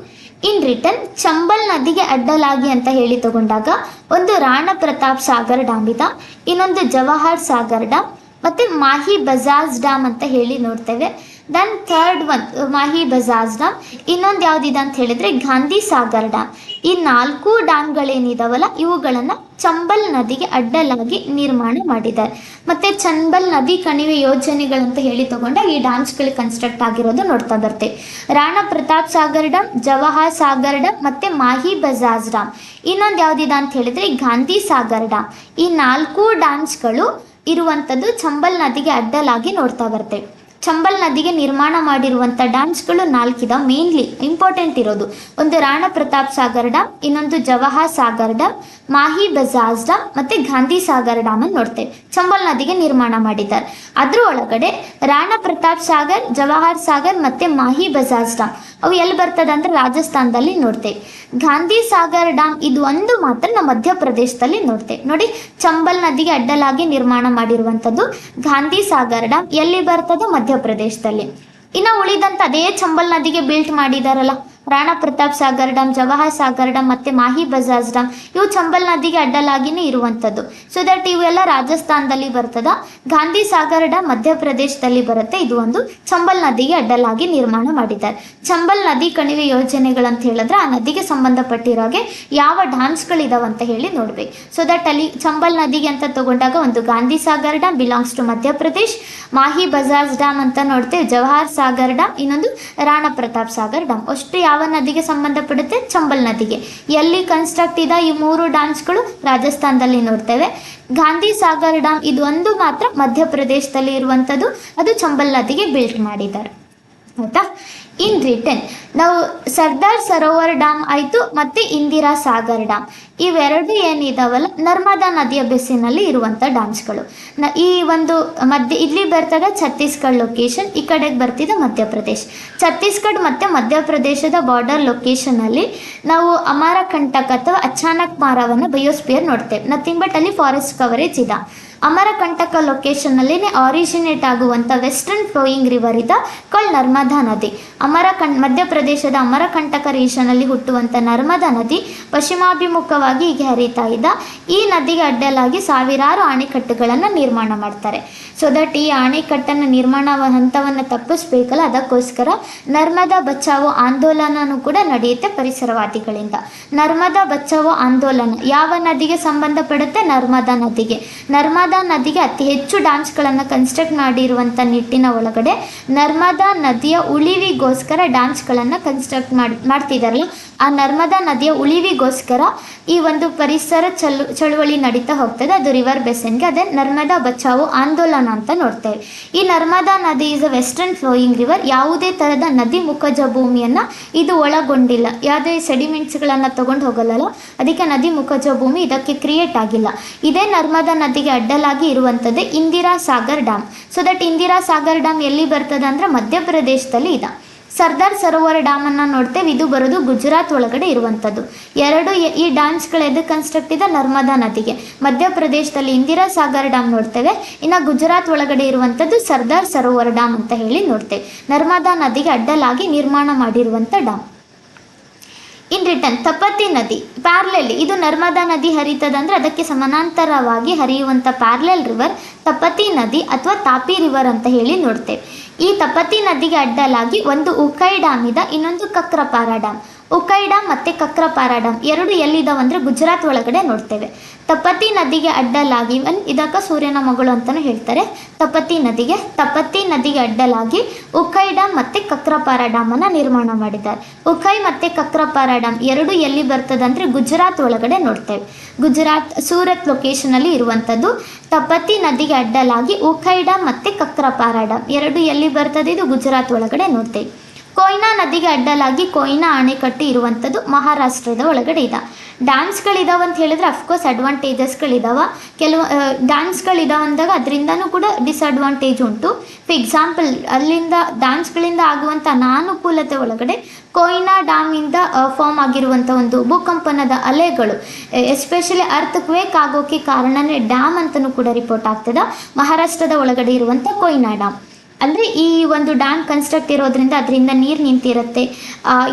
ಇನ್ ರಿಟರ್ನ್ ಚಂಬಲ್ ನದಿಗೆ ಅಡ್ಡಲಾಗಿ ಅಂತ ಹೇಳಿ ತಗೊಂಡಾಗ ಒಂದು ರಾಣಾ ಪ್ರತಾಪ್ ಸಾಗರ್ ಡ್ಯಾಮ್ ಇದೆ, ಇನ್ನೊಂದು ಜವಾಹರ್ ಸಾಗರ್ ಡ್ಯಾಮ್ ಮತ್ತು ಮಾಹಿ ಬಜಾಜ್ ಡ್ಯಾಮ್ ಅಂತ ಹೇಳಿ ನೋಡ್ತೇವೆ. Then third one Mahi Bajaj dam. ಇನ್ನೊಂದು ಯಾವುದಿದೆ ಅಂತ ಹೇಳಿದರೆ ಗಾಂಧಿ ಸಾಗರ್ ಡ್ಯಾಮ್. ಈ 4 ಡ್ಯಾಮ್ಗಳೇನಿದಾವಲ್ಲ ಇವುಗಳನ್ನು ಚಂಬಲ್ ನದಿಗೆ ಅಡ್ಡಲಾಗಿ ನಿರ್ಮಾಣ ಮಾಡಿದ್ದಾರೆ. ಮತ್ತು ಚಂಬಲ್ ನದಿ ಕಣಿವೆ ಯೋಜನೆಗಳಂತ ಹೇಳಿ ತಗೊಂಡಾಗ ಈ ಡ್ಯಾಮ್ಸ್ಗಳು ಕನ್ಸ್ಟ್ರಕ್ಟ್ ಆಗಿರೋದು ನೋಡ್ತಾ ಬರ್ತೇವೆ. ರಾಣಾ ಪ್ರತಾಪ್ ಸಾಗರ್ ಡ್ಯಾಮ್, ಜವಾಹರ್ ಸಾಗರ್ ಡ್ಯಾಮ್ ಮತ್ತು ಮಾಹಿ ಬಜಾಜ್ ಡ್ಯಾಮ್. ಇನ್ನೊಂದು ಯಾವುದಿದೆ ಅಂತ ಹೇಳಿದರೆ ಗಾಂಧಿ ಸಾಗರ್ ಡ್ಯಾಮ್. ಈ 4 ಡ್ಯಾಮ್ಸ್ಗಳು ಇರುವಂಥದ್ದು ಚಂಬಲ್ ನದಿಗೆ ಅಡ್ಡಲಾಗಿ ನೋಡ್ತಾ ಬರ್ತೇವೆ. ಚಂಬಲ್ ನದಿಗೆ ನಿರ್ಮಾಣ ಮಾಡಿರುವಂಥ ಡ್ಯಾಮ್ಸ್ಗಳು 4 ಇದಾವೆ. ಮೇನ್ಲಿ ಇಂಪಾರ್ಟೆಂಟ್ ಇರೋದು ಒಂದು ರಾಣಾ ಪ್ರತಾಪ್ ಸಾಗರ್ ಡ್ಯಾಮ್, ಇನ್ನೊಂದು ಜವಾಹರ್ ಸಾಗರ್ ಡ್ಯಾಮ್, ಮಾಹಿ ಬಜಾಜ್ ಡ್ಯಾಮ್ ಮತ್ತು ಗಾಂಧಿ ಸಾಗರ್ ಡ್ಯಾಮ್ ಅನ್ನು ನೋಡ್ತೇವೆ. ಚಂಬಲ್ ನದಿಗೆ ನಿರ್ಮಾಣ ಮಾಡಿದ್ದಾರೆ. ಅದ್ರ ಒಳಗಡೆ ರಾಣಾ ಪ್ರತಾಪ್ ಸಾಗರ್, ಜವಾಹರ್ ಸಾಗರ್ ಮತ್ತು ಮಾಹಿ ಬಜಾಜ್ ಡ್ಯಾಮ್ ಅವು ಎಲ್ಲಿ ಬರ್ತದೆ ಅಂದರೆ ರಾಜಸ್ಥಾನದಲ್ಲಿ ನೋಡ್ತೇವೆ. ಗಾಂಧಿ ಸಾಗರ್ ಡ್ಯಾಮ್ ಇದು ಒಂದು ಮಾತ್ರ ನಮ್ಮ ಮಧ್ಯಪ್ರದೇಶದಲ್ಲಿ ನೋಡ್ತೇವೆ. ನೋಡಿ, ಚಂಬಲ್ ನದಿಗೆ ಅಡ್ಡಲಾಗಿ ನಿರ್ಮಾಣ ಮಾಡಿರುವಂಥದ್ದು ಗಾಂಧಿ ಸಾಗರ್ ಡ್ಯಾಮ್ ಎಲ್ಲಿ ಬರ್ತದೆ? ಮಧ್ಯಪ್ರದೇಶದಲ್ಲಿ. ಇನ್ನು ಉಳಿದಂಥ ಅದೇ ಚಂಬಲ್ ನದಿಗೆ ಬಿಲ್ಟ್ ಮಾಡಿದಾರಲ್ಲ ರಾಣಾ ಪ್ರತಾಪ್ ಸಾಗರ್ ಡ್ಯಾಮ್, ಜವಾಹರ್ ಸಾಗರ್ ಡ್ಯಾಮ್ ಮತ್ತು ಮಾಹಿ ಬಜಾಜ್ ಡ್ಯಾಮ್, ಇವು ಚಂಬಲ್ ನದಿಗೆ ಅಡ್ಡಲಾಗಿನೇ ಇರುವಂಥದ್ದು. ಸೊ ದಟ್ ಇವೆಲ್ಲ ರಾಜಸ್ಥಾನದಲ್ಲಿ ಬರ್ತದ. ಗಾಂಧಿ ಸಾಗರ್ ಡ್ಯಾಮ್ ಮಧ್ಯಪ್ರದೇಶದಲ್ಲಿ ಬರುತ್ತೆ. ಇದು ಒಂದು ಚಂಬಲ್ ನದಿಗೆ ಅಡ್ಡಲಾಗಿ ನಿರ್ಮಾಣ ಮಾಡಿದ್ದಾರೆ. ಚಂಬಲ್ ನದಿ ಕಣಿವೆ ಯೋಜನೆಗಳಂತ ಹೇಳಿದ್ರೆ ಆ ನದಿಗೆ ಸಂಬಂಧಪಟ್ಟಿರೋಗೆ ಯಾವ ಡ್ಯಾಮ್ಸ್ಗಳಿದಾವೆ ಅಂತ ಹೇಳಿ ನೋಡ್ಬೇಕು. ಸೊ ದಟ್ ಅಲ್ಲಿ ಚಂಬಲ್ ನದಿಗೆ ಅಂತ ತಗೊಂಡಾಗ ಒಂದು Gandhi Sagar dam belongs to Madhya Pradesh, Mahi Bajaj dam ಅಂತ ನೋಡ್ತೇವೆ, ಜವಾಹರ್ ಸಾಗರ್ ಡ್ಯಾಮ್, ಇನ್ನೊಂದು ರಾಣಾ ಪ್ರತಾಪ್ ಸಾಗರ್ ಡ್ಯಾಮ್. ಅಷ್ಟು ಯಾವ ನದಿಗೆ ಸಂಬಂಧಪಡುತ್ತೆ? ಚಂಬಲ್ ನದಿಗೆ. ಎಲ್ಲಿ ಕನ್ಸ್ಟ್ರಕ್ಟ್ ಇದೆ ಈ 3 ಡ್ಯಾಮ್ಸ್ಗಳು? ರಾಜಸ್ಥಾನದಲ್ಲಿ ನೋಡ್ತೇವೆ. ಗಾಂಧಿ ಸಾಗರ್ ಡ್ಯಾಮ್ ಇದು ಒಂದು ಮಾತ್ರ ಮಧ್ಯಪ್ರದೇಶದಲ್ಲಿ ಇರುವಂಥದ್ದು, ಅದು ಚಂಬಲ್ ನದಿಗೆ ಬಿಲ್ಟ್ ಮಾಡಿದ್ದಾರೆ. ಆಯಿತಾ? ಇನ್ ರಿಟರ್ನ್ ನಾವು ಸರ್ದಾರ್ ಸರೋವರ್ ಡ್ಯಾಮ್ ಆಯಿತು ಮತ್ತು ಇಂದಿರಾ ಸಾಗರ್ ಡ್ಯಾಮ್ ಇವೆರಡು ಏನಿದಾವಲ್ಲ ನರ್ಮದಾ ನದಿಯ ಬೆಸ್ಸಿನಲ್ಲಿ ಇರುವಂಥ ಡ್ಯಾಮ್ಸ್ಗಳು. ಈ ಒಂದು ಇಲ್ಲಿ ಬರ್ತದೆ ಛತ್ತೀಸ್ಗಢ ಲೊಕೇಶನ್, ಈ ಕಡೆಗೆ ಬರ್ತಿದೆ ಮಧ್ಯಪ್ರದೇಶ್. ಛತ್ತೀಸ್ಗಢ ಮತ್ತು ಮಧ್ಯಪ್ರದೇಶದ ಬಾರ್ಡರ್ ಲೊಕೇಶನಲ್ಲಿ ನಾವು ಅಮರಕಂಟಕ್ ಅಥವಾ ಅಚಾನಕ್ ಮಾರವನ್ನು ಬಯೋಸ್ಪಿಯರ್ ನೋಡ್ತೇವೆ. ನಥಿಂಗ್ ಬಟ್ ಅಲ್ಲಿ ಫಾರೆಸ್ಟ್ ಕವರೇಜ್ ಇದೆ. ಅಮರಕಂಟಕ ಲೊಕೇಶನ್ನಲ್ಲಿ ಆರಿಜಿನೇಟ್ ಆಗುವಂಥ ವೆಸ್ಟರ್ನ್ ಫ್ಲೋಯಿಂಗ್ ರಿವರ್ ಇದೆ ಕಾಲ್ ನರ್ಮದಾ ನದಿ. ಮಧ್ಯಪ್ರದೇಶದ ಅಮರಕಂಟಕ ರೀಜನಲ್ಲಿ ಹುಟ್ಟುವಂಥ ನರ್ಮದಾ ನದಿ ಪಶ್ಚಿಮಾಭಿಮುಖವಾಗಿ ಹೀಗೆ ಹರಿತಾ ಇದೆ. ಈ ನದಿಗೆ ಅಡ್ಡಲಾಗಿ ಸಾವಿರಾರು ಅಣೆಕಟ್ಟುಗಳನ್ನು ನಿರ್ಮಾಣ ಮಾಡ್ತಾರೆ. ಸೊ ದಟ್ ಈ ಅಣೆಕಟ್ಟನ್ನು ನಿರ್ಮಾಣ ಹಂತವನ್ನು ತಪ್ಪಿಸ್ಬೇಕಲ್ಲ, ಅದಕ್ಕೋಸ್ಕರ ನರ್ಮದಾ ಬಚಾವೋ ಆಂದೋಲನನೂ ಕೂಡ ನಡೆಯುತ್ತೆ ಪರಿಸರವಾದಿಗಳಿಂದ. ನರ್ಮದಾ ಬಚಾವೋ ಆಂದೋಲನ ಯಾವ ನದಿಗೆ ಸಂಬಂಧಪಡುತ್ತೆ? ನರ್ಮದಾ ನದಿಗೆ. ನರ್ಮದಾ ನದಿಗೆ ಅತಿ ಹೆಚ್ಚು ಡ್ಯಾಮ್ಸ್ಗಳನ್ನು ಕನ್ಸ್ಟ್ರಕ್ಟ್ ಮಾಡಿರುವಂಥ ನಿಟ್ಟಿನ ಒಳಗಡೆ ನರ್ಮದಾ ನದಿಯ ಉಳಿವಿಗೋಸ್ಕರ ಡ್ಯಾಮ್ಸ್ಗಳನ್ನು ಕನ್ಸ್ಟ್ರಕ್ಟ್ ಮಾಡ್ತಿದ್ದಾರಲ್ಲ, ಆ ನರ್ಮದಾ ನದಿಯ ಉಳಿವಿಗೋಸ್ಕರ ಈ ಒಂದು ಪರಿಸರ ಚಳುವಳಿ ನಡೀತಾ ಹೋಗ್ತದೆ. ಅದು ರಿವರ್ ಬೆಸನ್ಗೆ, ಅದೇ ನರ್ಮದಾ ಬಚಾವೋ ಆಂದೋಲನ ಅಂತ ನೋಡ್ತೇವೆ. ಈ ನರ್ಮದಾ ನದಿ is a western flowing river. ಯಾವುದೇ ಥರದ ನದಿ ಮುಖಜ ಭೂಮಿಯನ್ನು ಇದು ಒಳಗೊಂಡಿಲ್ಲ. ಯಾವುದೇ ಸೆಡಿಮೆಂಟ್ಸ್ಗಳನ್ನು ತಗೊಂಡು ಹೋಗಲ್ಲ, ಅದಕ್ಕೆ ನದಿ ಮುಖಜ ಭೂಮಿ ಇದಕ್ಕೆ ಕ್ರಿಯೇಟ್ ಆಗಿಲ್ಲ. ಇದೇ ನರ್ಮದಾ ನದಿಗೆ ಅಡ್ಡಲಾಗಿ ಇರುವಂಥದ್ದು Indira Sagar dam. So that Indira Sagar dam ಎಲ್ಲಿ ಬರ್ತದೆ ಅಂದರೆ ಮಧ್ಯಪ್ರದೇಶದಲ್ಲಿ ಇದೆ. ಸರ್ದಾರ್ ಸರೋವರ ಡ್ಯಾಮನ್ನು ನೋಡ್ತೇವೆ, ಇದು ಬರೋದು ಗುಜರಾತ್ ಒಳಗಡೆ ಇರುವಂಥದ್ದು. ಈ ಡ್ಯಾಮ್ಸ್ಗಳು ಎದಕ್ಕೆ ಕನ್ಸ್ಟ್ರಕ್ಟ್ ಇದೆ? ನರ್ಮದಾ ನದಿಗೆ. ಮಧ್ಯಪ್ರದೇಶದಲ್ಲಿ ಇಂದಿರಾ ಸಾಗರ್ ಡ್ಯಾಮ್ ನೋಡ್ತೇವೆ, ಇನ್ನು ಗುಜರಾತ್ ಒಳಗಡೆ ಇರುವಂಥದ್ದು ಸರ್ದಾರ್ ಸರೋವರ ಡ್ಯಾಮ್ ಅಂತ ಹೇಳಿ ನೋಡ್ತೇವೆ. ನರ್ಮದಾ ನದಿಗೆ ಅಡ್ಡಲಾಗಿ ನಿರ್ಮಾಣ ಮಾಡಿರುವಂಥ ಡ್ಯಾಮ್. ಇನ್ ರಿಟರ್ನ್ ತಪತಿ ನದಿ ಪ್ಯಾರ್ಲೆಲ್, ಇದು ನರ್ಮದಾ ನದಿ ಹರಿತದಂದ್ರೆ ಅದಕ್ಕೆ ಸಮಾನಾಂತರವಾಗಿ ಹರಿಯುವಂಥ ಪ್ಯಾರ್ಲೆಲ್ ರಿವರ್ ತಪತಿ ನದಿ ಅಥವಾ ತಾಪಿ ರಿವರ್ ಅಂತ ಹೇಳಿ ನೋಡ್ತೇವೆ. ಈ ತಪತಿ ನದಿಗೆ ಅಡ್ಡಲಾಗಿ ಒಂದು ಉಕೈ ಡ್ಯಾಮ್ ಇದೆ, ಇನ್ನೊಂದು ಕಕ್ರಪಾರ ಡ್ಯಾಮ್. ಉಕೈ ಡ್ಯಾಮ್ ಮತ್ತು ಕಕ್ರಪಾರ ಡ್ಯಾಮ್ ಎರಡು ಎಲ್ಲಿದ್ದಾವೆ ಅಂದರೆ ಗುಜರಾತ್ ಒಳಗಡೆ ನೋಡ್ತೇವೆ. ತಪತಿ ನದಿಗೆ ಅಡ್ಡಲಾಗಿ ಇದಕ್ಕೆ ಸೂರ್ಯನ ಮಗಳು ಅಂತಲೂ ಹೇಳ್ತಾರೆ. ತಪತಿ ನದಿಗೆ ಅಡ್ಡಲಾಗಿ ಉಕೈ ಡ್ಯಾಮ್ ಮತ್ತು ಕಕ್ರಪಾರ ಡ್ಯಾಮನ್ನು ನಿರ್ಮಾಣ ಮಾಡಿದ್ದಾರೆ. ಉಕೈ ಮತ್ತು ಕಕ್ರಪಾರ ಡ್ಯಾಮ್ ಎರಡು ಎಲ್ಲಿ ಬರ್ತದೆ ಅಂದರೆ ಗುಜರಾತ್ ಒಳಗಡೆ ನೋಡ್ತೇವೆ. ಗುಜರಾತ್ ಸೂರತ್ ಲೊಕೇಶನಲ್ಲಿ ಇರುವಂಥದ್ದು. ತಪತಿ ನದಿಗೆ ಅಡ್ಡಲಾಗಿ ಉಕೈ ಡ್ಯಾಮ್ ಮತ್ತು ಕಕ್ರಪಾರ ಡ್ಯಾಮ್ ಎರಡು ಎಲ್ಲಿ ಬರ್ತದೆ? ಇದು ಗುಜರಾತ್ ಒಳಗಡೆ ನೋಡ್ತೇವೆ. ಕೊಯ್ನಾ ನದಿಗೆ ಅಡ್ಡಲಾಗಿ ಕೊಯ್ನಾ ಅಣೆಕಟ್ಟು ಇರುವಂಥದ್ದು ಮಹಾರಾಷ್ಟ್ರದ ಒಳಗಡೆ ಇದೆ. ಡ್ಯಾಮ್ಸ್ಗಳಿದಾವೆ ಅಂತ ಹೇಳಿದ್ರೆ ಅಫ್ಕೋರ್ಸ್ ಅಡ್ವಾಂಟೇಜಸ್ಗಳಿದಾವೆ. ಕೆಲವು ಡ್ಯಾಮ್ಸ್ಗಳಿದಾವೆ ಅಂದಾಗ ಅದರಿಂದನೂ ಕೂಡ ಡಿಸ್ಅಡ್ವಾಂಟೇಜ್ ಉಂಟು. ಫಾರ್ ಎಕ್ಸಾಂಪಲ್ ಅಲ್ಲಿಂದ ಡ್ಯಾಮ್ಸ್ಗಳಿಂದ ಆಗುವಂಥ ಅನಾನುಕೂಲತೆ ಒಳಗಡೆ ಕೊಯ್ನಾ ಡ್ಯಾಮಿಂದ ಫಾರ್ಮ್ ಆಗಿರುವಂಥ ಒಂದು ಭೂಕಂಪನದ ಅಲೆಗಳು, ಎಸ್ಪೆಷಲಿ ಅರ್ತ್ ಕ್ವೇಕ್ ಆಗೋಕ್ಕೆ ಕಾರಣನೇ ಡ್ಯಾಮ್ ಅಂತಲೂ ಕೂಡ ರಿಪೋರ್ಟ್ ಆಗ್ತದೆ. ಮಹಾರಾಷ್ಟ್ರದ ಒಳಗಡೆ ಇರುವಂಥ ಕೊಯ್ನಾ ಡ್ಯಾಮ್ ಅಂದರೆ ಈ ಒಂದು ಡ್ಯಾಮ್ ಕನ್ಸ್ಟ್ರಕ್ಟ್ ಇರೋದ್ರಿಂದ ಅದರಿಂದ ನೀರು ನಿಂತಿರುತ್ತೆ.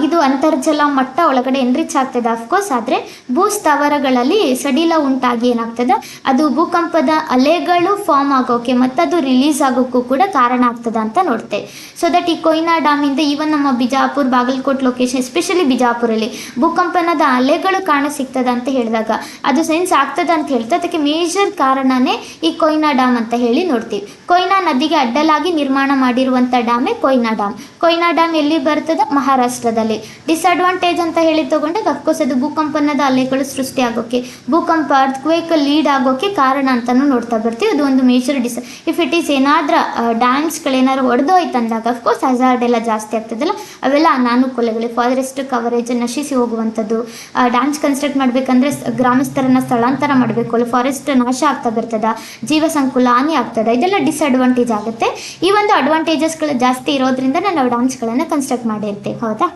ಇದು ಅಂತರ್ಜಲ ಮಟ್ಟ ಒಳಗಡೆ ಎನ್ರಿಚ್ ಆಗ್ತದೆ ಅಫ್ಕೋರ್ಸ್. ಆದರೆ ಭೂಸ್ಥಾವರಗಳಲ್ಲಿ ಸಡಿಲ ಉಂಟಾಗಿ ಏನಾಗ್ತದೆ, ಅದು ಭೂಕಂಪದ ಅಲೆಗಳು ಫಾರ್ಮ್ ಆಗೋಕ್ಕೆ ಮತ್ತು ಅದು ರಿಲೀಸ್ ಆಗೋಕ್ಕೂ ಕೂಡ ಕಾರಣ ಆಗ್ತದೆ ಅಂತ ನೋಡ್ತೇವೆ. ಸೊ ದಟ್ ಈ ಕೊಯ್ನಾ ಡ್ಯಾಮಿಂದ ಈವನ್ ನಮ್ಮ ಬಿಜಾಪುರ್, ಬಾಗಲಕೋಟ್ ಲೊಕೇಶನ್, ಎಸ್ಪೆಷಲಿ ಬಿಜಾಪುರಲ್ಲಿ ಭೂಕಂಪನದ ಅಲೆಗಳು ಕಾಣ ಸಿಗ್ತದೆ ಅಂತ ಹೇಳಿದಾಗ ಅದು ಸೆನ್ಸ್ ಆಗ್ತದೆ ಅಂತ ಹೇಳ್ತದೆ. ಅದಕ್ಕೆ ಮೇಜರ್ ಕಾರಣನೇ ಈ ಕೊಯ್ನಾ ಡ್ಯಾಮ್ ಅಂತ ಹೇಳಿ ನೋಡ್ತೀವಿ. ಕೊಯ್ನಾ ನದಿಗೆ ಅಡ್ಡಲಾಗಿ ನಿರ್ಮಾಣ ಮಾಡಿರುವಂಥ ಡ್ಯಾಮೇ ಕೊಯ್ನಾ ಡ್ಯಾಮ್. ಕೊಯ್ನಾ ಡ್ಯಾಮ್ ಎಲ್ಲಿ ಬರ್ತದೆ? ಮಹಾರಾಷ್ಟ್ರದಲ್ಲಿ. ಡಿಸ್ಅಡ್ವಾಂಟೇಜ್ ಅಂತ ಹೇಳಿ ತಗೊಂಡಾಗ ಅಫ್ಕೋರ್ಸ್ ಅದು ಭೂಕಂಪನದ ಅಲೆಗಳು ಸೃಷ್ಟಿ ಆಗೋಕ್ಕೆ, ಭೂಕಂಪ ಅರ್ಥಕ್ವೇಕ್ ಲೀಡ್ ಆಗೋಕ್ಕೆ ಕಾರಣ ಅಂತಲೂ ನೋಡ್ತಾ ಬರ್ತೀವಿ. ಅದು ಒಂದು ಮೇಜರ್ ಇಫ್ ಇಟ್ ಈಸ್ ಏನಾದ್ರೂ ಡ್ಯಾಮ್ಸ್ಗಳೇನಾದ್ರು ಒಡೆದೋಯ್ತು ಅಂದಾಗ ಅಫ್ಕೋರ್ಸ್ ಹಜಾರ್ಡ್ ಎಲ್ಲ ಜಾಸ್ತಿ ಆಗ್ತದಲ್ಲ, ಅವೆಲ್ಲ ಅನಾನುಕೂಲಗಳು. ಫಾರೆಸ್ಟ್ ಕವರೇಜ್ ನಶಿಸಿ ಹೋಗುವಂಥದ್ದು, ಡ್ಯಾಮ್ಸ್ ಕನ್ಸ್ಟ್ರಕ್ಟ್ ಮಾಡಬೇಕಂದ್ರೆ ಗ್ರಾಮಸ್ಥರನ್ನ ಸ್ಥಳಾಂತರ ಮಾಡಬೇಕು, ಅಲ್ಲಿ ಫಾರೆಸ್ಟ್ ನಾಶ ಆಗ್ತಾ ಬರ್ತದೆ, ಜೀವ ಸಂಕುಲ ಹಾನಿ ಆಗ್ತದೆ, ಇದೆಲ್ಲ ಡಿಸ್ಅಡ್ವಾಂಟೇಜ್ ಆಗುತ್ತೆ. ಈ ಒಂದು ಅಡ್ವಾಂಟೇಜಸ್ಗಳು ಜಾಸ್ತಿ ಇರೋದ್ರಿಂದ ನಾವು ಡ್ಯಾಮ್ಸ್ಗಳನ್ನು ಕನ್ಸ್ಟ್ರಕ್ಟ್ ಮಾಡಿರ್ತೇವೆ. ಹೌದಾ?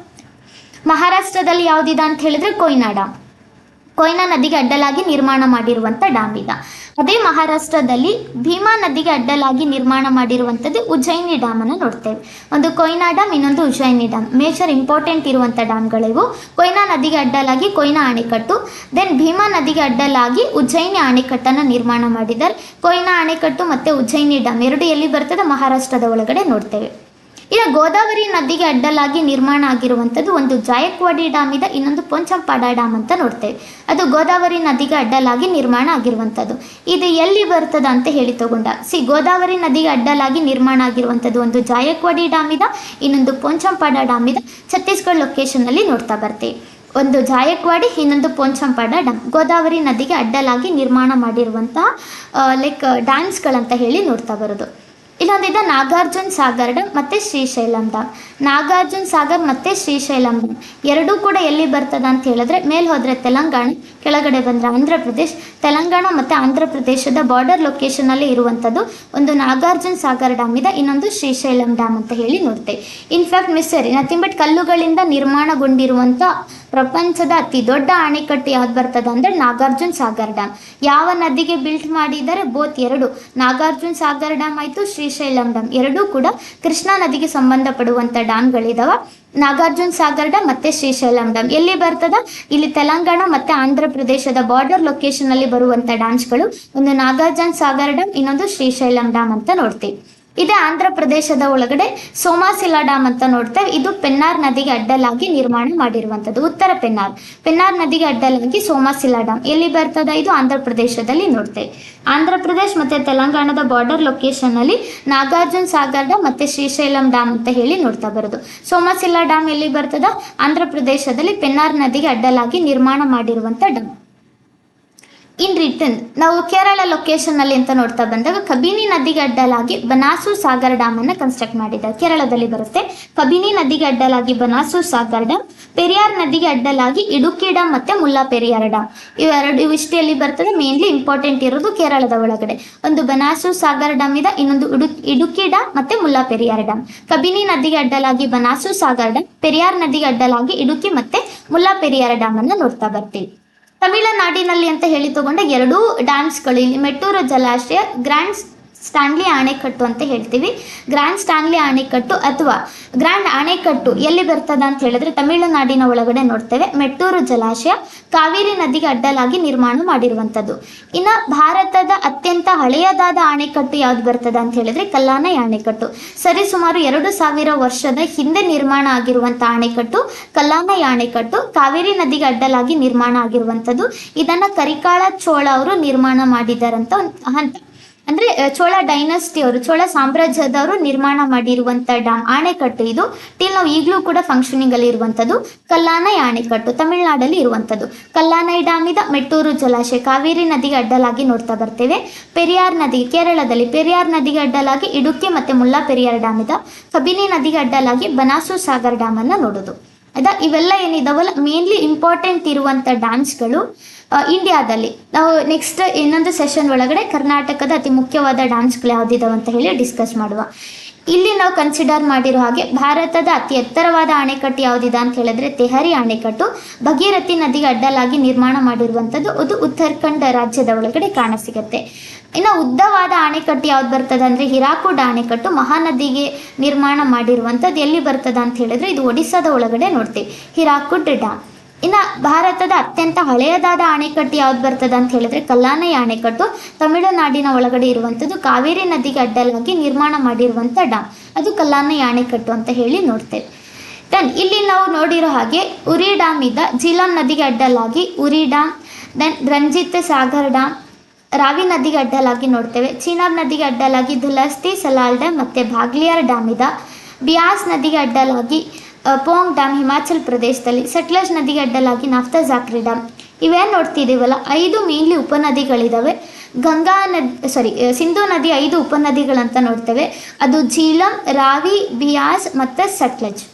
ಮಹಾರಾಷ್ಟ್ರದಲ್ಲಿ ಯಾವುದಿದೆ ಅಂತ ಹೇಳಿದ್ರೆ ಕೊಯ್ನಾ ಡ್ಯಾಮ್. ಕೊಯ್ನಾ ನದಿಗೆ ಅಡ್ಡಲಾಗಿ ನಿರ್ಮಾಣ ಮಾಡಿರುವಂಥ ಡ್ಯಾಮ್ ಇದೆ. ಅದೇ ಮಹಾರಾಷ್ಟ್ರದಲ್ಲಿ ಭೀಮಾ ನದಿಗೆ ಅಡ್ಡಲಾಗಿ ನಿರ್ಮಾಣ ಮಾಡಿರುವಂಥದ್ದು ಉಜ್ಜಯಿನಿ ಡ್ಯಾಮನ್ನು ನೋಡ್ತೇವೆ. ಒಂದು ಕೊಯ್ನಾ ಡ್ಯಾಮ್, ಇನ್ನೊಂದು ಉಜ್ಜಯಿನಿ ಡ್ಯಾಮ್. ಮೇಜರ್ ಇಂಪಾರ್ಟೆಂಟ್ ಇರುವಂಥ ಡ್ಯಾಮ್ಗಳಿವು. ಕೊಯ್ನಾ ನದಿಗೆ ಅಡ್ಡಲಾಗಿ ಕೊಯ್ನಾ ಅಣೆಕಟ್ಟು, ದೆನ್ ಭೀಮಾ ನದಿಗೆ ಅಡ್ಡಲಾಗಿ ಉಜ್ಜಯಿನಿ ಅಣೆಕಟ್ಟನ್ನು ನಿರ್ಮಾಣ ಮಾಡಿದ್ದಾರೆ. ಕೊಯ್ನಾ ಅಣೆಕಟ್ಟು ಮತ್ತು ಉಜ್ಜಯಿನಿ ಡ್ಯಾಮ್ ಎರಡು ಎಲ್ಲಿ ಬರ್ತದೆ? ಮಹಾರಾಷ್ಟ್ರದ ಒಳಗಡೆ ನೋಡ್ತೇವೆ. ಇನ್ನು ಗೋದಾವರಿ ನದಿಗೆ ಅಡ್ಡಲಾಗಿ ನಿರ್ಮಾಣ ಆಗಿರುವಂಥದ್ದು ಒಂದು ಜಾಯಕ್ವಾಡಿ ಡ್ಯಾಮ್ ಇದೆ, ಇನ್ನೊಂದು ಪೊಂಚಂಪಾಡ ಡ್ಯಾಮ್ ಅಂತ ನೋಡ್ತೇವೆ. ಅದು ಗೋದಾವರಿ ನದಿಗೆ ಅಡ್ಡಲಾಗಿ ನಿರ್ಮಾಣ ಆಗಿರುವಂಥದ್ದು. ಇದು ಎಲ್ಲಿ ಬರ್ತದ ಅಂತ ಹೇಳಿ ತಗೊಂಡ ಗೋದಾವರಿ ನದಿಗೆ ಅಡ್ಡಲಾಗಿ ನಿರ್ಮಾಣ ಆಗಿರುವಂಥದ್ದು ಒಂದು ಜಾಯಕ್ವಾಡಿ ಡ್ಯಾಮ್ ಇದೆ, ಇನ್ನೊಂದು ಪೊಂಚಂಪಾಡ ಡ್ಯಾಮ್ ಇದೆ. ಛತ್ತೀಸ್ಗಢ ಲೊಕೇಶನ್ನಲ್ಲಿ ನೋಡ್ತಾ ಬರ್ತೀವಿ. ಒಂದು ಜಾಯಕ್ವಾಡಿ, ಇನ್ನೊಂದು ಪೊಂಚಂಪಾಡ ಡ್ಯಾಮ್. ಗೋದಾವರಿ ನದಿಗೆ ಅಡ್ಡಲಾಗಿ ನಿರ್ಮಾಣ ಮಾಡಿರುವಂತಹ ಡ್ಯಾಮ್ಸ್ಗಳಂತ ಹೇಳಿ ನೋಡ್ತಾ ಬರೋದು. ಇಲ್ಲೊಂದಿದೆ ನಾಗಾರ್ಜುನ ಸಾಗರ್ ಡ್ಯಾಮ್ ಮತ್ತು ಶ್ರೀಶೈಲಂ ಡ್ಯಾಮ್. ನಾಗಾರ್ಜುನ ಸಾಗರ್ ಮತ್ತು ಶ್ರೀಶೈಲಂ ಡ್ಯಾಮ್ ಎರಡೂ ಕೂಡ ಎಲ್ಲಿ ಬರ್ತದೆ ಅಂತ ಹೇಳಿದ್ರೆ, ಮೇಲೆ ಹೋದರೆ ತೆಲಂಗಾಣ, ಕೆಳಗಡೆ ಬಂದರೆ ಆಂಧ್ರ ಪ್ರದೇಶ್. ತೆಲಂಗಾಣ ಮತ್ತು ಆಂಧ್ರ ಪ್ರದೇಶದ ಬಾರ್ಡರ್ ಲೊಕೇಶನಲ್ಲಿ ಇರುವಂಥದ್ದು ಒಂದು ನಾಗಾರ್ಜುನ ಸಾಗರ್ ಡ್ಯಾಮ್ ಇದೆ, ಇನ್ನೊಂದು ಶ್ರೀಶೈಲಂ ಡ್ಯಾಮ್ ಅಂತ ಹೇಳಿ ನೋಡ್ತೇವೆ. ಇನ್ಫ್ಯಾಕ್ಟ್ ನಥಿಂಗ್ ಬಟ್ ಕಲ್ಲುಗಳಿಂದ ನಿರ್ಮಾಣಗೊಂಡಿರುವಂಥ ಪ್ರಪಂಚದ ಅತಿ ದೊಡ್ಡ ಅಣೆಕಟ್ಟು ಯಾವ್ದು ಬರ್ತದ ಅಂದ್ರೆ ನಾಗಾರ್ಜುನ ಸಾಗರ್ ಡ್ಯಾಮ್. ಯಾವ ನದಿಗೆ ಬಿಲ್ಟ್ ಮಾಡಿದ್ದಾರೆ? ಬೋತ್ ಎರಡು, ನಾಗಾರ್ಜುನ ಸಾಗರ್ ಡ್ಯಾಮ್ ಆಯಿತು, ಶ್ರೀಶೈಲಂ ಡ್ಯಾಮ್, ಎರಡೂ ಕೂಡ ಕೃಷ್ಣಾ ನದಿಗೆ ಸಂಬಂಧಪಡುವಂಥ ಡ್ಯಾಮ್ಗಳಿದಾವ. ನಾಗಾರ್ಜುನ ಸಾಗರ್ ಡ್ಯಾಮ್ ಮತ್ತೆ ಶ್ರೀಶೈಲಂ ಡ್ಯಾಮ್ ಎಲ್ಲಿ ಬರ್ತದ? ಇಲ್ಲಿ ತೆಲಂಗಾಣ ಮತ್ತೆ ಆಂಧ್ರ ಪ್ರದೇಶದ ಬಾರ್ಡರ್ ಲೊಕೇಶನ್ ಅಲ್ಲಿ ಬರುವಂತ ಡ್ಯಾಮ್ಸ್ಗಳು. ಒಂದು ನಾಗಾರ್ಜುನ ಸಾಗರ್ ಡ್ಯಾಮ್, ಇನ್ನೊಂದು ಶ್ರೀಶೈಲಂ ಡ್ಯಾಮ್ ಅಂತ ನೋಡ್ತೀವಿ. ಇದೇ ಆಂಧ್ರ ಪ್ರದೇಶದ ಒಳಗಡೆ ಸೋಮಾಸಿಲಾ ಡ್ಯಾಮ್ ಅಂತ ನೋಡ್ತೇವೆ. ಇದು ಪೆನ್ನಾರ್ ನದಿಗೆ ಅಡ್ಡಲಾಗಿ ನಿರ್ಮಾಣ ಮಾಡಿರುವಂಥದ್ದು. ಉತ್ತರ ಪೆನ್ನಾರ್ ನದಿಗೆ ಅಡ್ಡಲಾಗಿ ಸೋಮಾಸಿಲಾ ಡ್ಯಾಮ್ ಎಲ್ಲಿ ಬರ್ತದ? ಇದು ಆಂಧ್ರ ಪ್ರದೇಶದಲ್ಲಿ ನೋಡ್ತೇವೆ. ಆಂಧ್ರ ಪ್ರದೇಶ್ ಮತ್ತೆ ತೆಲಂಗಾಣದ ಬಾರ್ಡರ್ ಲೊಕೇಶನ್ ಅಲ್ಲಿ ನಾಗಾರ್ಜುನ ಸಾಗರ್ ಡ್ಯಾಮ್ ಮತ್ತೆ ಶ್ರೀಶೈಲಂ ಡ್ಯಾಮ್ ಅಂತ ಹೇಳಿ ನೋಡ್ತಾ ಬರೋದು. ಸೋಮಾಸಿಲಾ ಡ್ಯಾಮ್ ಎಲ್ಲಿ ಬರ್ತದ? ಆಂಧ್ರ ಪ್ರದೇಶದಲ್ಲಿ ಪೆನ್ನಾರ್ ನದಿಗೆ ಅಡ್ಡಲಾಗಿ ನಿರ್ಮಾಣ ಮಾಡಿರುವಂತ ಡ್ಯಾಮ್. ಇನ್ ರಿಟರ್ನ್ ನಾವು ಕೇರಳ ಲೊಕೇಶನ್ ಅಲ್ಲಿ ಅಂತ ನೋಡ್ತಾ ಬಂದಾಗ ಕಬಿನಿ ನದಿಗೆ ಅಡ್ಡಲಾಗಿ ಬನಾಸೂರ್ ಸಾಗರ್ ಡ್ಯಾಮ್ ಅನ್ನ ಕನ್ಸ್ಟ್ರಕ್ಟ್ ಮಾಡಿದ್ದಾರೆ. ಕೇರಳದಲ್ಲಿ ಬರುತ್ತೆ. ಕಬಿನಿ ನದಿಗೆ ಅಡ್ಡಲಾಗಿ ಬನಾಸೂರ್ ಸಾಗರ್ ಡ್ಯಾಮ್, ಪೆರಿಯಾರ್ ನದಿಗೆ ಅಡ್ಡಲಾಗಿ ಇಡುಕ್ಕಿ ಡ್ಯಾಮ್ ಮತ್ತೆ ಮುಲ್ಲಾ ಪೆರಿಯಾರ್ ಡ್ಯಾಮ್. ಇವಿಷ್ಟು ಎಲ್ಲಿ ಬರ್ತದೆ? ಮೇನ್ಲಿ ಇಂಪಾರ್ಟೆಂಟ್ ಇರೋದು ಕೇರಳದ ಒಳಗಡೆ. ಒಂದು ಬನಾಸೂರ್ ಸಾಗರ್ ಡ್ಯಾಮ್ ಇದೆ, ಇನ್ನೊಂದು ಇಡುಕ್ಕಿ ಡ್ಯಾಮ್ ಮತ್ತೆ ಮುಲ್ಲಾ ಪೆರಿಯಾರ್ ಡ್ಯಾಮ್. ಕಬಿನಿ ನದಿಗೆ ಅಡ್ಡಲಾಗಿ ಬನಾಸೂರ್ ಸಾಗರ್ ಡ್ಯಾಮ್, ಪೆರಿಯಾರ್ ನದಿಗೆ ಅಡ್ಡಲಾಗಿ ಇಡುಕ್ಕಿ ಮತ್ತೆ ಮುಲ್ಲಾ ಪೆರಿಯಾರ್ ಡ್ಯಾಮ್ ಅನ್ನ ನೋಡ್ತಾ ಬರ್ತೀವಿ. ತಮಿಳುನಾಡಿನಲ್ಲಿ ಅಂತ ಹೇಳಿ ತಗೊಂಡ ಎರಡೂ ಡ್ಯಾಮ್ಸ್ಗಳು, ಇಲ್ಲಿ ಮೆಟ್ಟೂರು ಜಲಾಶಯ, ಗ್ರ್ಯಾಂಡ್ ಸ್ಟಾನ್ಲಿ ಅಣೆಕಟ್ಟು ಅಂತ ಹೇಳ್ತೀವಿ. ಗ್ರ್ಯಾಂಡ್ ಸ್ಟಾನ್ಲಿ ಅಣೆಕಟ್ಟು ಅಥವಾ ಗ್ರ್ಯಾಂಡ್ ಅಣೆಕಟ್ಟು ಎಲ್ಲಿ ಬರ್ತದ ಅಂತ ಹೇಳಿದ್ರೆ ತಮಿಳುನಾಡಿನ ಒಳಗಡೆ ನೋಡ್ತೇವೆ. ಮೆಟ್ಟೂರು ಜಲಾಶಯ ಕಾವೇರಿ ನದಿಗೆ ಅಡ್ಡಲಾಗಿ ನಿರ್ಮಾಣ ಮಾಡಿರುವಂಥದ್ದು. ಇನ್ನು ಭಾರತದ ಅತ್ಯಂತ ಹಳೆಯದಾದ ಅಣೆಕಟ್ಟು ಯಾವ್ದು ಬರ್ತದ ಅಂತ ಹೇಳಿದ್ರೆ ಕಲ್ಲಾನೈ ಅಣೆಕಟ್ಟು. ಸರಿಸುಮಾರು 2000 ವರ್ಷದ ಹಿಂದೆ ನಿರ್ಮಾಣ ಆಗಿರುವಂಥ ಅಣೆಕಟ್ಟು ಕಲ್ಲಾನೈ ಅಣೆಕಟ್ಟು, ಕಾವೇರಿ ನದಿಗೆ ಅಡ್ಡಲಾಗಿ ನಿರ್ಮಾಣ ಆಗಿರುವಂಥದ್ದು. ಇದನ್ನ ಕರಿಕಾಳ ಚೋಳ ಅವರು ನಿರ್ಮಾಣ ಮಾಡಿದಾರಂತ ಹಂತ. ಅಂದ್ರೆ ಚೋಳ ಡೈನಸ್ಟಿ ಅವರು, ಚೋಳ ಸಾಮ್ರಾಜ್ಯದವರು ನಿರ್ಮಾಣ ಮಾಡಿರುವಂತ ಡ್ಯಾಮ್ ಅಣೆಕಟ್ಟು ಇದು. ಟಿಲ್ ನಾವು ಈಗಲೂ ಕೂಡ ಫಂಕ್ಷನಿಂಗ್ ಅಲ್ಲಿ ಇರುವಂತದ್ದು ಕಲ್ಲಾನೈ ಅಣೆಕಟ್ಟು, ತಮಿಳುನಾಡಲ್ಲಿ ಇರುವಂತದ್ದು. ಕಲ್ಲಾನೈ ಡ್ಯಾಮ್ ಇದೆ, ಮೆಟ್ಟೂರು ಜಲಾಶಯ ಕಾವೇರಿ ನದಿಗೆ ಅಡ್ಡಲಾಗಿ ನೋಡ್ತಾ ಬರ್ತೇವೆ. ಪೆರಿಯಾರ್ ನದಿ ಕೇರಳದಲ್ಲಿ, ಪೆರಿಯಾರ್ ನದಿಗೆ ಅಡ್ಡಲಾಗಿ ಇಡುಕ್ಕಿ ಮತ್ತೆ ಮುಲ್ಲಾ ಪೆರಿಯಾರ್ ಡ್ಯಾಮ್ ಇದೆ. ಕಬಿನಿ ನದಿಗೆ ಅಡ್ಡಲಾಗಿ ಬನಾಸೂರ್ ಸಾಗರ್ ಡ್ಯಾಮ್ ಅನ್ನ ನೋಡೋದು. ಇವೆಲ್ಲ ಏನಿದಾವಲ್ಲ ಮೇನ್ಲಿ ಇಂಪಾರ್ಟೆಂಟ್ ಇರುವಂತ ಡ್ಯಾಮ್ಸ್ಗಳು ಇಂಡಿಯಾದಲ್ಲಿ. ನಾವು ನೆಕ್ಸ್ಟ್ ಇನ್ನೊಂದು ಸೆಷನ್ ಒಳಗಡೆ ಕರ್ನಾಟಕದ ಅತಿ ಮುಖ್ಯವಾದ ಡ್ಯಾಮ್ಸ್ಗಳು ಯಾವ್ದಿದಾವೆ ಅಂತ ಹೇಳಿ ಡಿಸ್ಕಸ್ ಮಾಡುವ. ಇಲ್ಲಿ ನಾವು ಕನ್ಸಿಡರ್ ಮಾಡಿರೋ ಹಾಗೆ ಭಾರತದ ಅತಿ ಎತ್ತರವಾದ ಅಣೆಕಟ್ಟು ಯಾವುದಿದೆ ಅಂತ ಹೇಳಿದ್ರೆ ತೆಹರಿ ಅಣೆಕಟ್ಟು, ಭಗೀರಥಿ ನದಿಗೆ ಅಡ್ಡಲಾಗಿ ನಿರ್ಮಾಣ ಮಾಡಿರುವಂಥದ್ದು. ಅದು ಉತ್ತರಾಖಂಡ್ ರಾಜ್ಯದ ಒಳಗಡೆ ಕಾಣಸಿಗುತ್ತೆ. ಇನ್ನು ಉದ್ದವಾದ ಅಣೆಕಟ್ಟು ಯಾವ್ದು ಬರ್ತದೆ ಅಂದರೆ ಹಿರಾಕುಡ್ ಅಣೆಕಟ್ಟು, ಮಹಾನದಿಗೆ ನಿರ್ಮಾಣ ಮಾಡಿರುವಂಥದ್ದು. ಎಲ್ಲಿ ಬರ್ತದ ಅಂತ ಹೇಳಿದ್ರೆ ಇದು ಒಡಿಸ್ಸಾದ ಒಳಗಡೆ ನೋಡ್ತೀವಿ, ಹಿರಾಕುಡ್ ಡ್ಯಾಮ್. ಇನ್ನು ಭಾರತದ ಅತ್ಯಂತ ಹಳೆಯದಾದ ಅಣೆಕಟ್ಟು ಯಾವ್ದು ಬರ್ತದೆ ಅಂತ ಹೇಳಿದ್ರೆ ಕಲ್ಲಾನೈ ಅಣೆಕಟ್ಟು, ತಮಿಳುನಾಡಿನ ಒಳಗಡೆ ಇರುವಂಥದ್ದು. ಕಾವೇರಿ ನದಿಗೆ ಅಡ್ಡಲಾಗಿ ನಿರ್ಮಾಣ ಮಾಡಿರುವಂಥ ಡ್ಯಾಮ್, ಅದು ಕಲ್ಲಾನೈ ಅಣೆಕಟ್ಟು ಅಂತ ಹೇಳಿ ನೋಡ್ತೇವೆ. ದೆನ್ ಇಲ್ಲಿ ನಾವು ನೋಡಿರೋ ಹಾಗೆ ಉರಿ ಡ್ಯಾಮ್ ಇದೆ, ಜೀಲಂ ನದಿಗೆ ಅಡ್ಡಲಾಗಿ Uri dam. Then Ranjit Sagar dam Ravi ನದಿಗೆ ಅಡ್ಡಲಾಗಿ ನೋಡ್ತೇವೆ. ಚೀನಾಬ್ ನದಿಗೆ ಅಡ್ಡಲಾಗಿ ಧುಲಸ್ತಿ ಸಲಾಲ್ ಡ್ಯಾಮ್ ಮತ್ತು ಭಾಗ್ಲಿಯಾರ್ ಡ್ಯಾಮ್ ಇದೆ. ಬಿಯಾಸ್ ನದಿಗೆ ಅಡ್ಡಲಾಗಿ ಪೋಂಗ್ ಡ್ಯಾಮ್ ಹಿಮಾಚಲ್ ಪ್ರದೇಶದಲ್ಲಿ. ಸಟ್ಲಜ್ ನದಿಗೆ ಅಡ್ಡಲಾಗಿ ನಾಫ್ತಾ ಜಾಕ್ರಿ ಡ್ಯಾಮ್. ಇವೇನು ನೋಡ್ತಿದ್ದೀವಲ್ಲ 5 ಮೇನ್ಲಿ ಉಪನದಿಗಳಿದ್ದಾವೆ. ಸಿಂಧೂ ನದಿ 5 ಉಪನದಿಗಳಂತ ನೋಡ್ತೇವೆ. ಅದು ಜೀಲಂ, ರಾವಿ, ಬಿಯಾಸ್ ಮತ್ತು ಸಟ್ಲಜ್.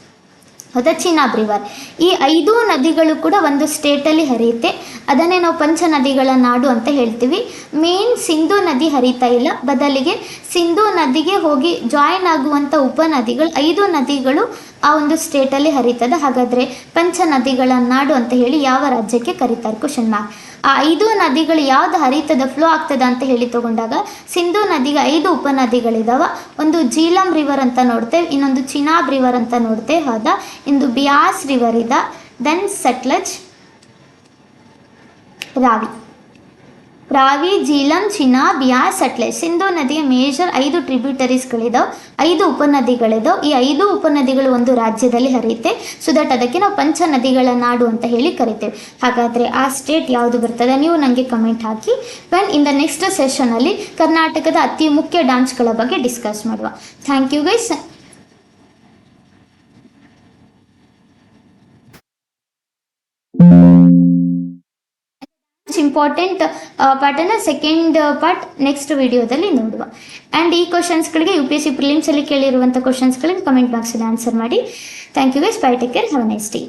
ಹೌದಾ, ಚಿನಾಬ್ ರಿವರ್. ಈ 5 ನದಿಗಳು ಕೂಡ ಒಂದು ಸ್ಟೇಟಲ್ಲಿ ಹರಿಯುತ್ತೆ. ಅದನ್ನೇ ನಾವು ಪಂಚ ನದಿಗಳ ನಾಡು ಅಂತ ಹೇಳ್ತೀವಿ. ಮೇನ್ ಸಿಂಧೂ ನದಿ ಹರಿತಾ ಇಲ್ಲ, ಬದಲಿಗೆ ಸಿಂಧೂ ನದಿಗೆ ಹೋಗಿ ಜಾಯಿನ್ ಆಗುವಂಥ ಉಪನದಿಗಳು 5 ನದಿಗಳು ಆ ಒಂದು ಸ್ಟೇಟಲ್ಲಿ ಹರಿತದೆ. ಹಾಗಾದರೆ ಪಂಚ ನದಿಗಳ ನಾಡು ಅಂತ ಹೇಳಿ ಯಾವ ರಾಜ್ಯಕ್ಕೆ ಕರೀತಾರೆ? Question mark. ಆ 5 ನದಿಗಳು ಯಾವ್ದು ಹರಿತದ, ಫ್ಲೋ ಆಗ್ತದ ಅಂತ ಹೇಳಿ ತಗೊಂಡಾಗ ಸಿಂಧೂ ನದಿಗೆ 5 ಉಪನದಿಗಳಿದಾವೆ. ಒಂದು ಜೀಲಂ ರಿವರ್ ಅಂತ ನೋಡ್ತೇವೆ, ಇನ್ನೊಂದು ಚಿನಾಬ್ ರಿವರ್ ಅಂತ ನೋಡ್ತೇವೆ, ಹೌದಾ. ಇಂದು ಬಿಯಾಸ್ ರಿವರ್ ಇದೆ, ದೆನ್ ಸಟ್ಲಜ್, ರಾವಿ, ಜೀಲಂ, ಚಿನಾಬ್, ಬಿಯಾಸ್, ಸಟ್ಲೆಜ್. ಸಿಂಧೂ ನದಿಯ ಮೇಜರ್ 5 ಟ್ರಿಬ್ಯೂಟರೀಸ್ಗಳಿದಾವೆ, 5 ಉಪನದಿಗಳಿದಾವೆ. ಈ 5 ಉಪನದಿಗಳು ಒಂದು ರಾಜ್ಯದಲ್ಲಿ ಹರಿಯುತ್ತೆ. ಸೊ ದಟ್ ಅದಕ್ಕೆ ನಾವು ಪಂಚ ನದಿಗಳ ನಾಡು ಅಂತ ಹೇಳಿ ಕರಿತೇವೆ. ಹಾಗಾದರೆ ಆ ಸ್ಟೇಟ್ ಯಾವುದು ಬರ್ತದೆ ನೀವು ನನಗೆ ಕಮೆಂಟ್ ಹಾಕಿ. ಇನ್ ದ ನೆಕ್ಸ್ಟ್ ಸೆಷನಲ್ಲಿ ಕರ್ನಾಟಕದ ಅತಿ ಮುಖ್ಯ ಡ್ಯಾಮ್ಸ್ಗಳ ಬಗ್ಗೆ ಡಿಸ್ಕಸ್ ಮಾಡುವ. Thank you guys. ಇಂಪಾರ್ಟೆಂಟ್ ಪಾರ್ಟನ್ನು ಸೆಕೆಂಡ್ ಪಾರ್ಟ್ ನೆಕ್ಸ್ಟ್ ವಿಡಿಯೋದಲ್ಲಿ ನೋಡುವ. ಆ್ಯಂಡ್ ಈ ಕ್ವಶನ್ಸ್ಗಳಿಗೆ UPSC ಪ್ರಿಲಿಮ್ಸಲ್ಲಿ ಕೇಳಿರುವಂಥ ಕ್ವಶನ್ಸ್ಗಳಿಗೆ ಕಮೆಂಟ್ ಬಾಕ್ಸಲ್ಲಿ ಆನ್ಸರ್ ಮಾಡಿ. Thank you guys. Bye, take care, have a nice day.